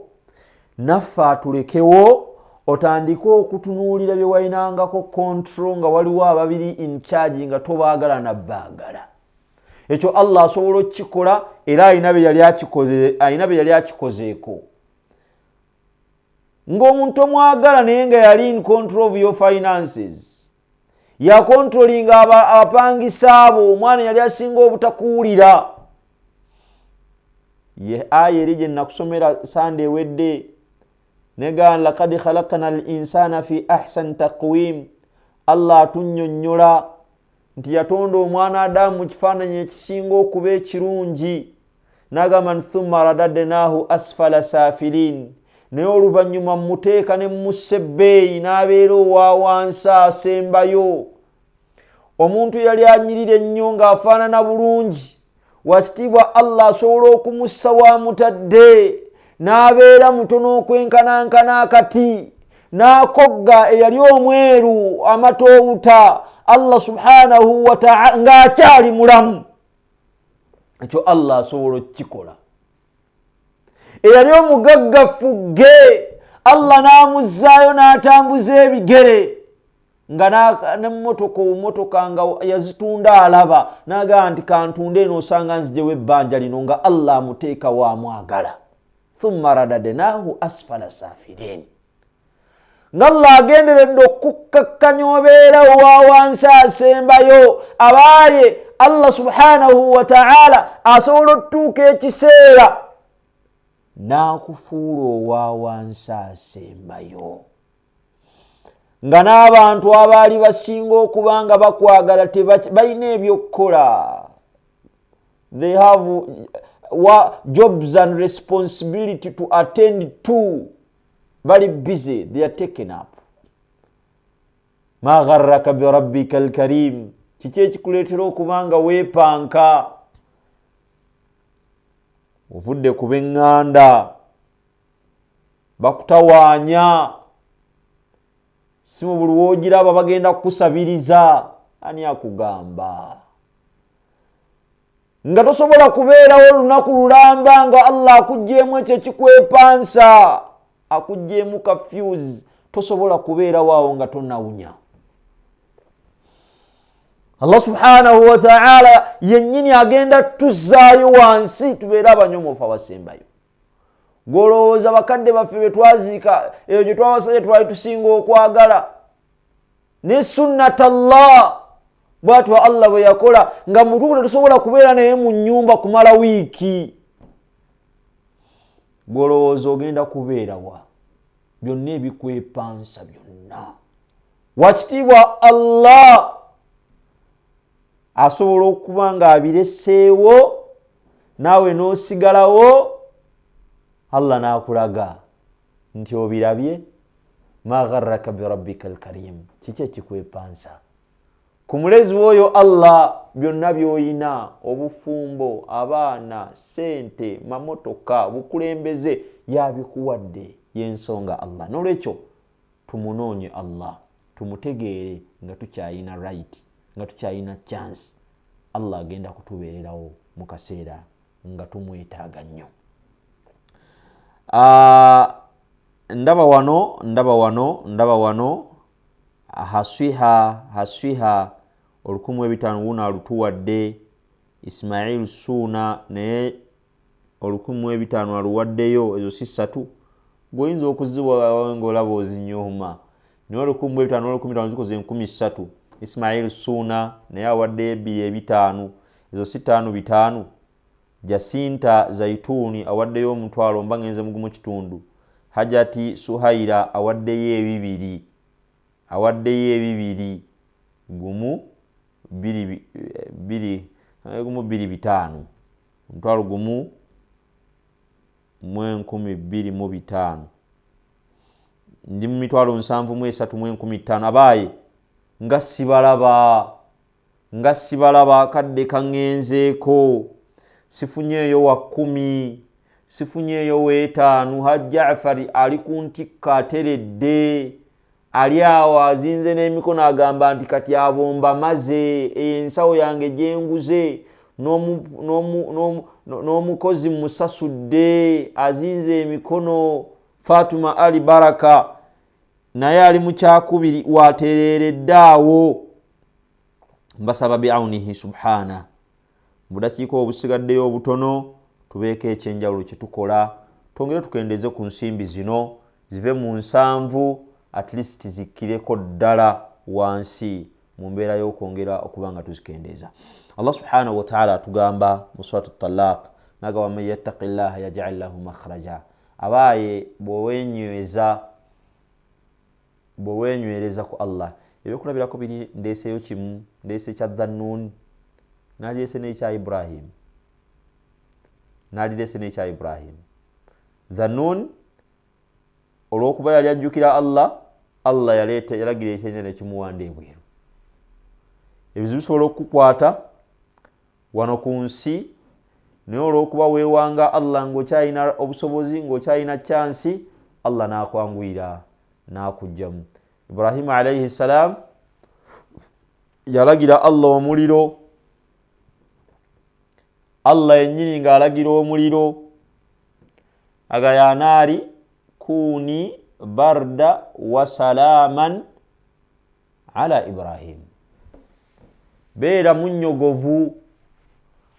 naffe atulekewo, otandike okutunuulira bye walinangako kontro nga waliwo ababiri in charge nga tobaagala nabbaagala. Ekyo Allah asobola okukikola era alina bye yali akikozeeko. Ng'omuntu omwagala naye nga yali in control of your finances, ya controlling abapangisa abo, omwana yali asinga obutakuwulira. Ye aya eri gye nakusomera Sunday ewedde, negan laqad khalaqna al-insana fi ahsan taqwim. Allah atunnyonnyola nti yatonda omwana Adamu mu kifaananyi ekisinga okuba ekirungi, n'agamba thumma radadnahu asfala safilin, naye oluvannyuma muteeka ne mussa ebbeeyi n'abeera owa wansi asembayo. Omuntu yali anyirira ennyo ng'afaanana bulungi, wakitiibwa Allah asobola okumussa wamutadde n'abeera mutono okwenkanankana akati, n'akogga eyali omweru amatoowuta, Allah subhanahu wa ta'ala ng'akyali mulamu. Ekyo Allah asobola okukikola. Eyali omugaggafu ge, Allah n'amuzzaayo n'atambuza ebigere, nga n'emmotoka nga yazitunda alaba, n'agamba nti kantunde eno osanga nzijewo ebbanja lino, nga Allah amuteeka waamwagala. Thumma radadnahu asfala safilin. Nga Allah agenderedde okukkakkanya obeera owa wansi asembayo, abaaye Allah subhanahu wa ta'ala asobola otutuuka ekiseera n'akufuula owa wansi asembayo, nga n'abantu abaali basinga okuba nga bakwagala balina ebyokukola. They have jobs and responsibility to attend to. Very busy, they are taken up. Ma gharraka bi rabbika al-karim. Kiki ekikuleetera okuba nga weepanka, ovudde ku b'eŋŋanda, bakutawaanya, si mu buli w'ogiraba bagenda kukusabiriza. Ani akugamba? nga tosobola kubeerawo lunaku lulamba nga Allah akugjeemu ekyo ekikwepansa, akugjeemu confuse, tosobola kubeerawo awo nga tonawunya. Allah subhanahu wa ta'ala yennyini agenda tuzzaayo wansi tubeere abanyomoofu abasembayo. Golowooza bakadde baffe be twaziika eyo gye twabasajja twali tusinga okwagala ne sunnatallah bwatyo Allah bwe yakola nga mutuufu tetusobola kubeera naye mu nnyumba kumala wiiki. Golowooza ogenda kubeerawa byonna ebikwepansa byonna. Wakitiibwa Allah asobola okuba nga abireseewo naawe n'osigalawo, Allah n'akulaga nti obirabye, ma gharraka birabbika alkarim, kiki ekikwepansa ku mulezi w'oyo Allah. Byonna by'oyina, obufumbo, abaana, sente, mamotoka, bukulembeze, yabikuwadde, y'ensonga Allah. N'olwekyo tumunoonye Allah, tumutegeere nga tukyayina right, nga tukyayina chance. Allah agenda kutubeererawo mu kaseera nga tumwetaaga nnyo. Ndaba wano haswiha 1500 alutuwadde, Ismail Suna naye 1500 aluwaddeyo, ezo si ssatu. Goyinza okuziwa ng'olaba ozinyooma, naye 1500 zikoze 3000. Ismail Suna naye awaddeyo 2500, ezo si 5500. Jacinta Zaituni awaddeyo 1000 mba ngenze mu kitundu. Hajati Suhaira awaddeyo 200, awaddeyo 200 gumu 2500, mutwalo gumu 12500, ndi mu mitwalo 73500. Abaaye nga sibalaba kadde kangenzeeko, sifunyeeyo wa 10, sifunyeeyo w'etaano. Hajjafari ali ku ntikka ateredde, ali awo azinze n'emikono agamba nti kati abomba maze, ensawo yange gyenguze, n'omukozi musasudde azinze emikono. Fatuma Ali Baraka naye ali mu kyakubiri watereeredde awo. Mbasaba bi'aunihi subhana budakiiko obusigaddeyo obutono tubeeko ekyenjawulo kye tukola, twongere tukendeze ku nsimbi zino zive mu 7 at least zikkireko ddala wansi mu mbeera y'okwongera okuba nga tuzikendeeza. Allah subhanahu wa ta'ala atugamba mu suratu Talaq nagamba man yattaqillaha yaj'al lahu makhraja. Abaaye bw'oweenywereza ku Allah, ebyokulabirako biri ndeeseyo kimu, ndeese kya Dhannun, nalireese n'ekya Ibrahim, Dhannun olw'okuba yali ajjukira Allah yalagira ekyennyanja kimuwanda ebweru. Ebizibu bisobola okukukwata wano ku nsi, naye olw'okuba weewanga Allah ng'okyalina obusobozi, ng'okyalina chansi, Allah n'akwanguyira n'akugjamu. Ibrahim alayhi salam yalagira Allah omuliro, Allah yennyini ng'alagira omuliro, aga ya naari kuni barda wa salaman ala Ibrahim, beera munnyogovu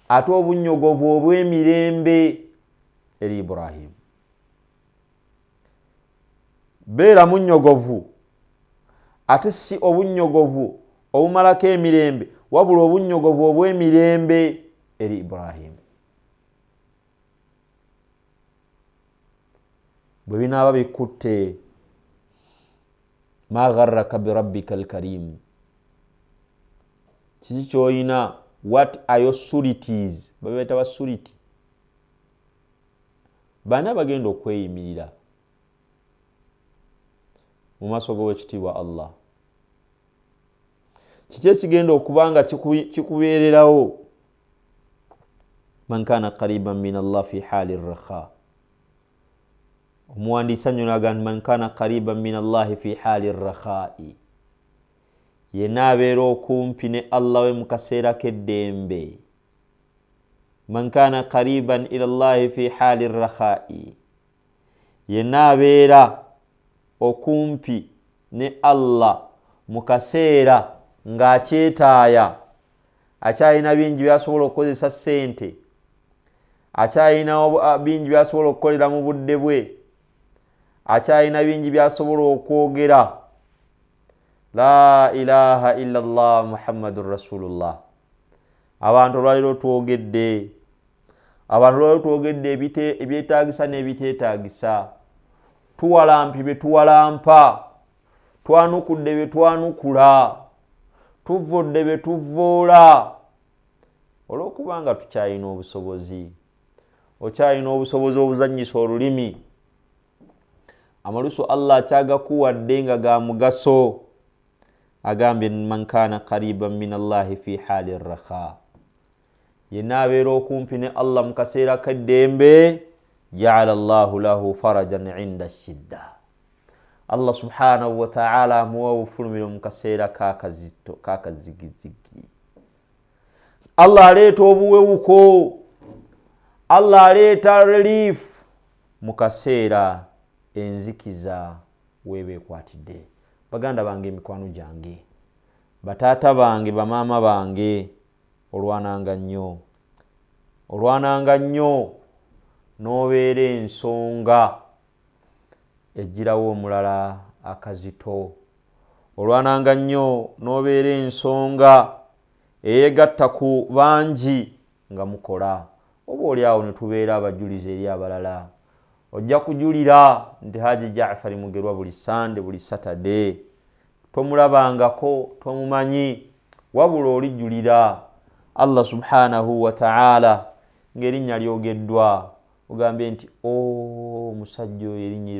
ate obunnyogovu obw'emirembe eri Ibrahim. Beera munnyogovu ate si obunnyogovu obumalako emirembe, wabula obunnyogovu obw'emirembe eri Ibrahim. Bwe binaaba bikutte, ma gharraka birabbika alkarim, kiki ky'olina? What are your sureties? Babeeta basuriti, bana bagenda okweyimirira mu maaso g'owekitiibwa Allah. Kiki ekigenda okuba nga kikubeererawo? Man kana qariban min Allah fi hali rakha. Omuwandiisi annyonnyola agamba man kana qariban min Allah fi hali rakhai, yenna abeera okumpi ne Allah we mu kaseera k'eddembe. man kana qariban ila Allah fi hali rakhai, yenna abeera okumpi ne Allah mu kaseera ng'akyetaaya, akyalina bingi byasobola okukozesa ssente, akyalina bingi byasobola okukolera mu budde bwe, akyalina bingi byasobola okwogera la ilaha illa Allah muhammadur rasulullah. Abantu olwaleero twogedde, ebyetaagisa n'ebiteetaagisa, tuwalampi bye tuwalampa, twanukudde bye twanukula, tuvvodde bye tuvvoola, olw'okubanga tukyalina obusobozi. Okyalina obusobozi obuzannyisa olulimi, amalusu Allah kyagakuwadde nga ga mugaso. Agambye man kana qariban min Allah fi hali rakha, yenna abeera okumpi ne Allah mu kaseera k'eddembe, ja'ala Allahu lahu farajan 'inda shidda, Allah subhanahu wa ta'ala amuwa obufulumiro mu kaseera kakazigizigi. Allah aleeta obuwewuko, Allah aleeta relief mu kaseera enzikiza weebeekwatidde. Baganda bange, mikwano gyange, bataata bange, bamaama bange, olwananga nnyo n'obeera ensonga ejjirawo omulala akazito. Olwananga nnyo n'obeera ensonga eyegatta ku bangi nga mukola. Oba oli awo ne tubeera abajulizi eri abalala, ojja kujulira nti Haji Jaafar Mugerwa buli Sande, buli Saturday tomulabangako, tomumanyi, wabula olijulira Allah subhanahu wa ta'ala ng'erinnya lyogeddwa, ogambye nti omusajja oyo erinnya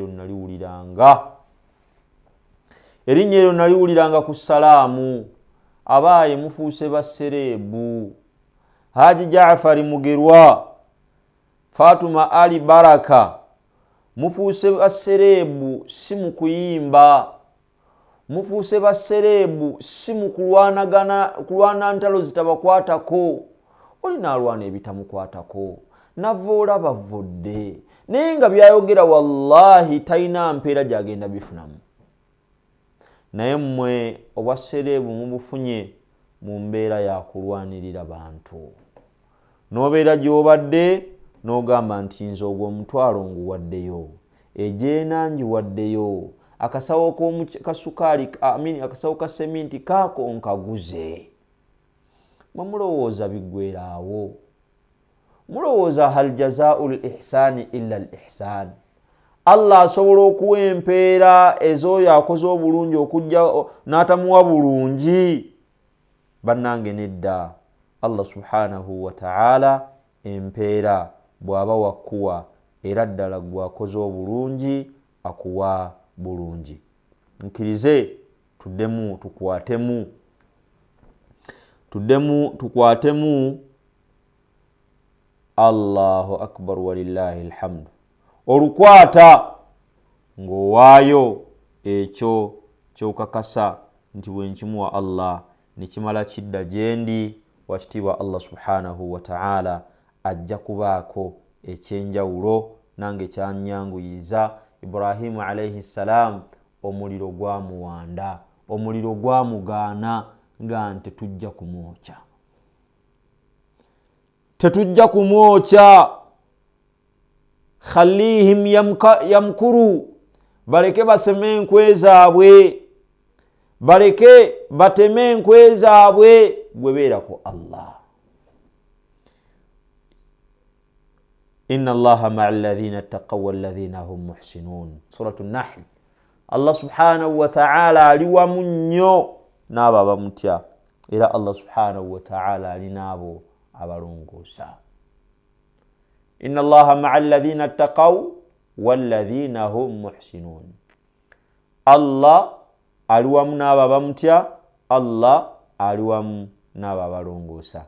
eryo naliwuliranga ku salaamu, abaaye mufuuse bassereebu. Haji Jaafar Mugerwa, Fatuma Ali Baraka, mufuuse bassereebu si mu kuyimba, mufuuse bassereebu si mu kulwana ntalo zitabakwatako. Oli naalwana ebitamukwatako, navvoola bavvodde, naye nga byayogera wallahi talina mpeera gyagenda bifunamu. Naye mmwe obwassereebu mubufunye mu mbeera ya kulwanirira bantu, n'obeera gy'obadde n'ogamba nti nze ogwo omutwalo nguwaddeyo, ejeena ngiwaddeyo, akasawo kasukaali akasawo ka seminti kaako nkaguze. Mwe mulowooza biggweera awo? Mulowooza hal jazaa'u l-ihsaani illa l-ihsaan? Allah asobola okuwa empeera ez'oyo akoze obulungi okujja n'atamuwa bulungi? Bannange nedda. Allah subhanahu wa ta'ala empeera bw'aba wakuwa, era ddala gwakoze obulungi akuwa bulungi. Nkirize tukwatemu. Allahu akbar walillahi alhamdu. Olukwata ng'owaayo ekyo kyokakasa nti bwe nkimuwa Allah nekimala kidda gyendi, wakitiibwa Allah subhanahu wa ta'ala ajja kubaako ekyenjawulo nange kyanyanguyiza. Ibrahimu alayhi salam omuliro gwamuwanda, omuliro gwamugaana nga tetujja kumwokya. Khalihim yamkuru, baleke baseme enkwe zaabwe, baleke bateme enkwe zaabwe, gwe beerako Allah. Inna Allaha ma'a alladhina ittaqaw walladhina hum muhsinun. Suratu Nahl. Allah subhanahu wa ta'ala ali wamu nnyo n'abo abamutya, era Allah subhanahu wa ta'ala ali n'abo abalongoosa. Inna Allaha ma'a alladhina ittaqaw walladhina hum muhsinun. Allah ali wamu n'abo abamutya, Allah ali wamu n'abo abalongoosa.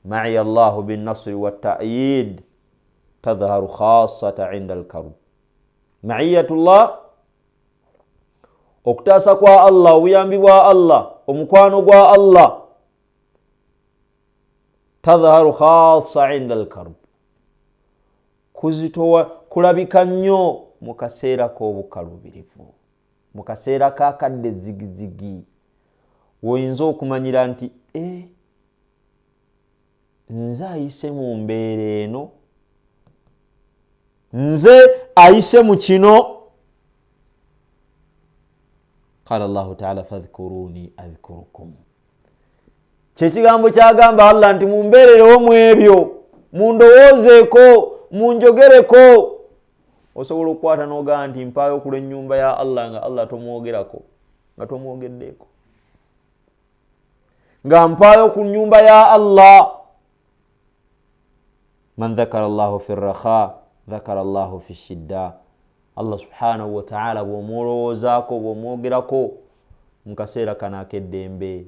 Ma'iya Allahu bin nasri wat ta'yid tadhharu khassatan 'inda al-karb. Ma'iyatullah, okutaasa kwa Allah, obuyambi bwa Allah, omukwano gwa Allah tadhharu khassa inda al-karb, kuzitowa kulabika nnyo mu kaseera k'obukalubirivu, mu kaseera kakadde zigizigi, woyinza okumanyira nti nze ayise mu mbeera eno, nze ayise mu kino. Qala Allahu ta'ala fadhkuruni adhkurukum, kyekigambo kyagamba Allah nti mumbeererewo mu ebyo, mundowoozeeko, munjogereko. Osobola okukwata n'ogamba nti mpaayo okula ennyumba ya Allah nga Allah tomwogerako, nga tomwogeddeeko, nga mpaayo ku nnyumba ya Allah. Man dhakara Allahu fi rrakha dhakara Allahu fi shidda. Allah subhanahu wa ta'ala bw'omulowoozaako, bw'omwogerako mu kaseera kano ak'eddembe,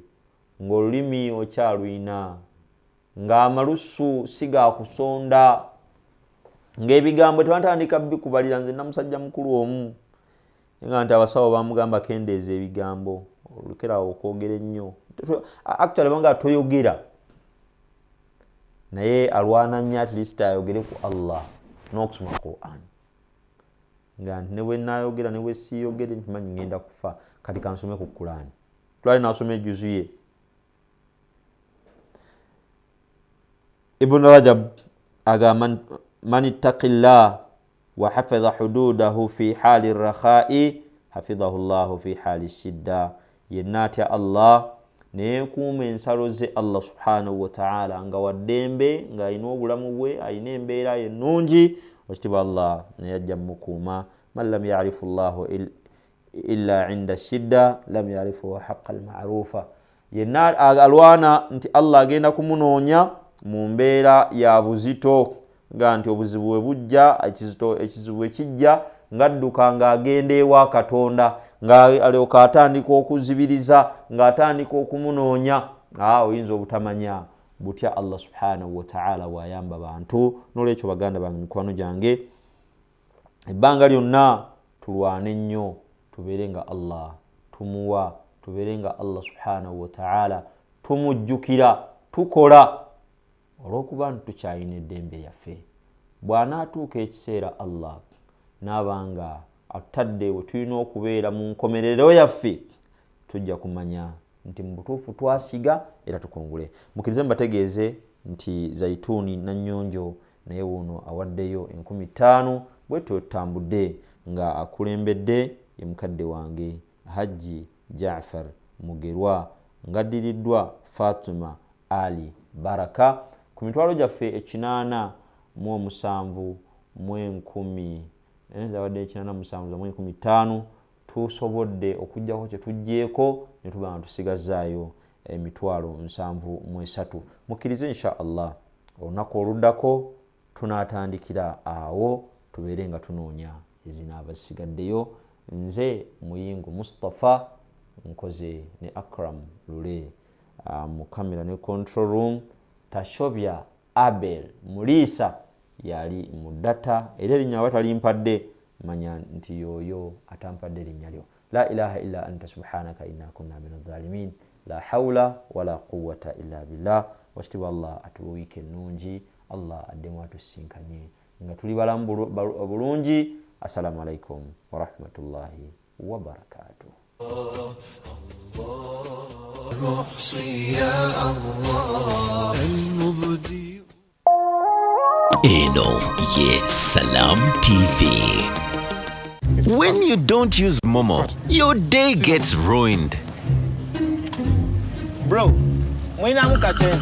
ng'olulimi okyalwina, ng'amalusu si gaakusonda, ng'ebigambo tebatandika bikubalira. Nze namusajja mukulu omu nga nti abasawo bamugamba kendeeza ebigambo, olekerawo okwogera ennyo. Actually banga toyogera, naye alwana nnyo at least ayogere ku Allah n'okusoma Quran. Nga nti ne bwe naayogera ne bwe siiyogere ntimanyi ngenda kufa, kati kansome ku Quran. Twali nasoma ejuzu ye. Ibn Rajab agamba man ittaqillah wa hafidha hududahu fi hali rakhai hafidhahu Allahu fi hali shidda. Yenna atya Allah neekuuma ensalo ze Allah subhanahu wa ta'ala nga waddembe, nga alina obulamu bwe, alina embeera ennungi, ekitiibwa Allah naye ajja mukuuma. Man lam ya'rifu Allahu illa inda shidda lam ya'rifu haqqa al-ma'rufa. Yenna alwana nti Allah agenda kumunoonya mu mbeera ya buzito, nga nti obuzibu bwe bujja, ekizibu bwe kijja, ng'adduka ng'agenda ewa Katonda, ng'alyoka atandika okuzibiriza, ng'atandika okumunoonya. Oyinza obutamanya butya Allah subhanahu wa ta'ala bw'ayamba bantu. N'olwekyo baganda bange, mikwano gyange, ebbanga lyonna tulwane nnyo, tubeere nga Allah tumuwa, tubeere nga Allah subhanahu wa ta'ala tumujjukira, tukola, olw'okuba tukyalina eddembe lyaffe. Bw'anaatuuka ekiseera Allah n'abanga atadde bwe tulina okubeera mu nkomerero yaffe, tujja kumanya nti mu butuufu twasiga era tukongole. Mukkirize mbategeeze nti Zaituni Nannyonjo naye wuno awaddeyo 50,000 bwe tutambudde, nga akulembedde ye mukadde wange Hajji Jaafar Mugerwa, ngaddiriddwa Fatuma Ali Baraka. Ku mitwalo gyaffe 87 mu 10,000 zawadde 87 mu 15,000 tusobodde okujjako kye tujjeeko ne tuba nga tusigazaayo emitwalo 73. Mukkirize insha Allah olunaku oluddako tunaatandikira awo, tubeere nga tunoonya ezinaaba zisigaddeyo. Nze Muyingo Mustafa nkoze ne Akram Lule mu kamera ne control room. Tashobya Abel Mulisa yali mu data, era erinnya batalimpadde, manya nti yoyo atampadde erinnya lyo. La ilaha illa anta subhanaka inna kunna minadh dhalimin. La hawla wala quwwata illa billah. Wasitibu Allah atuwiike ennungi, Allah addemu atusinkanye nga tuli balamu bulungi. Assalamu alaikum wa rahmatullahi wa barakatuh. Eno yes Salam TV. When you don't use Momo, your day gets ruined. Bro, mwina muka change.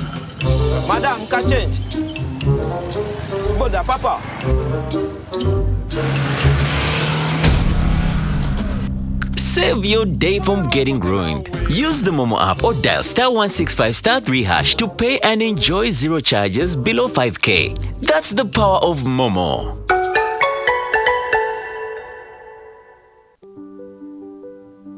Madam ka change. Boda papa. Save your day from getting ruined. Use the Momo app or dial *165*3# to pay and enjoy zero charges below 5k. That's the power of Momo.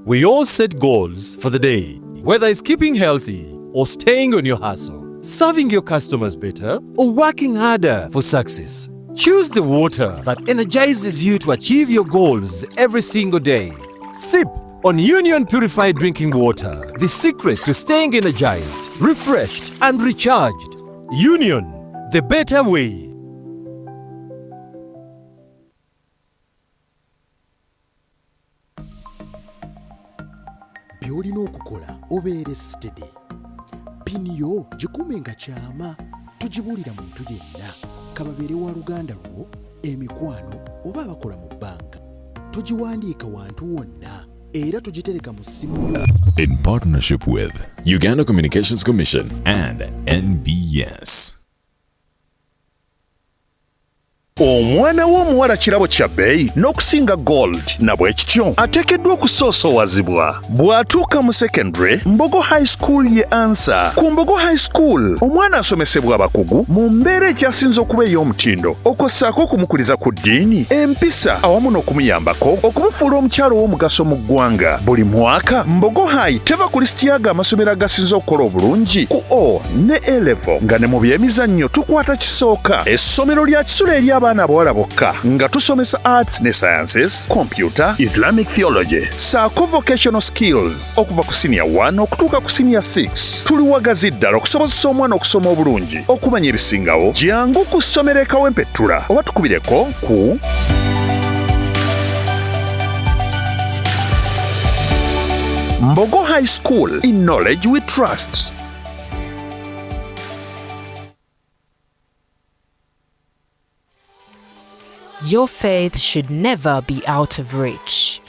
We all set goals for the day, whether it's keeping healthy or staying on your hustle, serving your customers better or working harder for success. Choose the water that energizes you to achieve your goals every single day. Sip on Union Purified Drinking Water, the secret to staying energized, refreshed and recharged. Union, the better way. Byolina okukola obeere steady. Pini yo gikuumenga kyama, tugibulira muntu yenna, kababeere wa luganda lwo, emikwano oba abakola mu bbanka. Tugiwandiika wantu wonna era tugitereka mu ssimu yo. In partnership with Uganda Communications Commission and NBS. Omwana w'omuwala kirabo kya bbeeyi n'okusinga gold na bwe kityo ateekeddwa okusoosowazibwa. Bw'atuuka mu secondary, Mbogo High School ye answer. Ku Mbogo High School omwana asomesebwa abakugu mu mbeera ekyasinze okuba ey'omutindo, okossaako okumukuliza ku ddiini, empisa awamu n'okumuyambako okumufuula omukyalo w'omugaso mu ggwanga. Buli mwaka Mbogo High teva ku lisiti y'ago amasomero agasinze okukola obulungi ku O ne A level, nga ne mu by'emizannyo tukwata kisooka. Essomero lya kisulo eri abaana abawala bokka nga tusomesa arts ne sciences, computer, Islamic theology, saako vocational skills okuva ku senior 1 okutuuka ku senior 6. Tuliwagazi ddala okusobozesa omwana okusoma obulungi, okumanya ebisingawo. Jangu ku ssomero e Kawempettula oba tukubireko ku Mbogo High School. In knowledge we trust. Your faith should never be out of reach.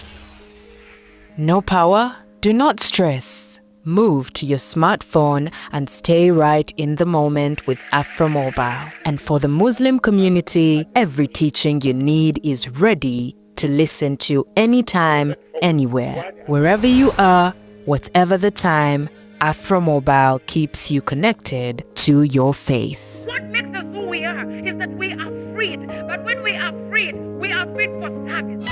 No power? Do not stress. Move to your smartphone and stay right in the moment with AfroMobile. And for the Muslim community, every teaching you need is ready to listen to anytime, anywhere. Wherever you are, whatever the time, AfroMobile keeps you connected to your faith. What makes us who we are is that we are freed. But when we are freed for service.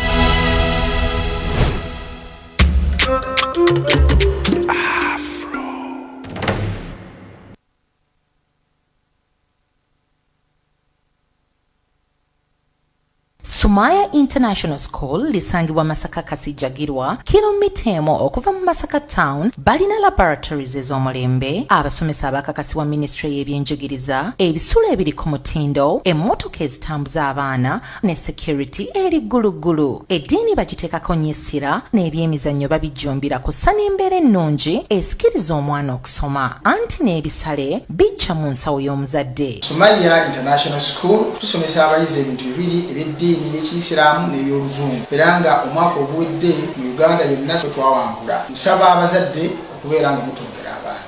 Sumaya International School lisangibwa Masaka Kasijagirwa kilomita emo okuva mu Masaka Town. Balina laboratories ez'omulembe, abasomesa abakakasibwa ministry y'ebyenjigiriza, ebisulo ebiri ku mutindo, emmotoka ezitambuza abaana ne security eri ggulugulu. Eddiini bagiteekako nnyesira n'ebyemizannyo babijjumbira kussa n'embeera ennungi esikiriza omwana okusoma. Anti n'ebisale bijja mu nsawo y'omuzadde. Sumaya International School tusomesa abayizi ebintu bibiri eby'eddiini y'Ekiyisiraamu n'eby'Oluzungu, era nga omwaka oguwedde mu Uganda yonna twawangula. Nsaba abazadde okubeera nga mutondera abaana.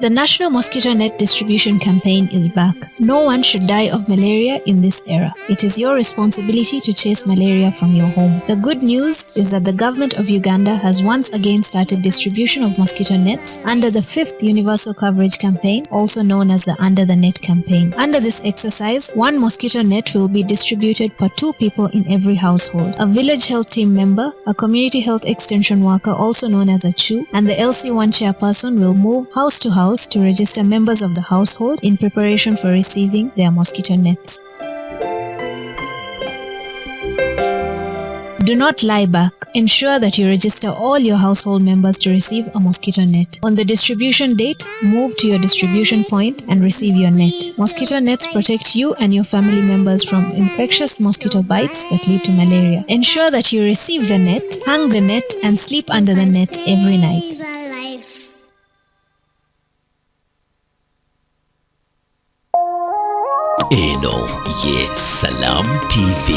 The National Mosquito Net Distribution Campaign is back. No one should die of malaria in this era. It is your responsibility to chase malaria from your home. The good news is that the government of Uganda has once again started distribution of mosquito nets under the 5th Universal Coverage Campaign, also known as the Under the Net campaign. Under this exercise, 1 mosquito net will be distributed per 2 people in every household. A village health team member, a community health extension worker, also known as a CHU, and the LC1 chairperson will move house to house to register members of the household in preparation for receiving their mosquito nets. Do not lie back. Ensure that you register all your household members to receive a mosquito net. On the distribution date, move to your distribution point and receive your net. Mosquito nets protect you and your family members from infectious mosquito bites that lead to malaria. Ensure that you receive the net, hang the net, and sleep under the net every night. Eno ye Salam TV.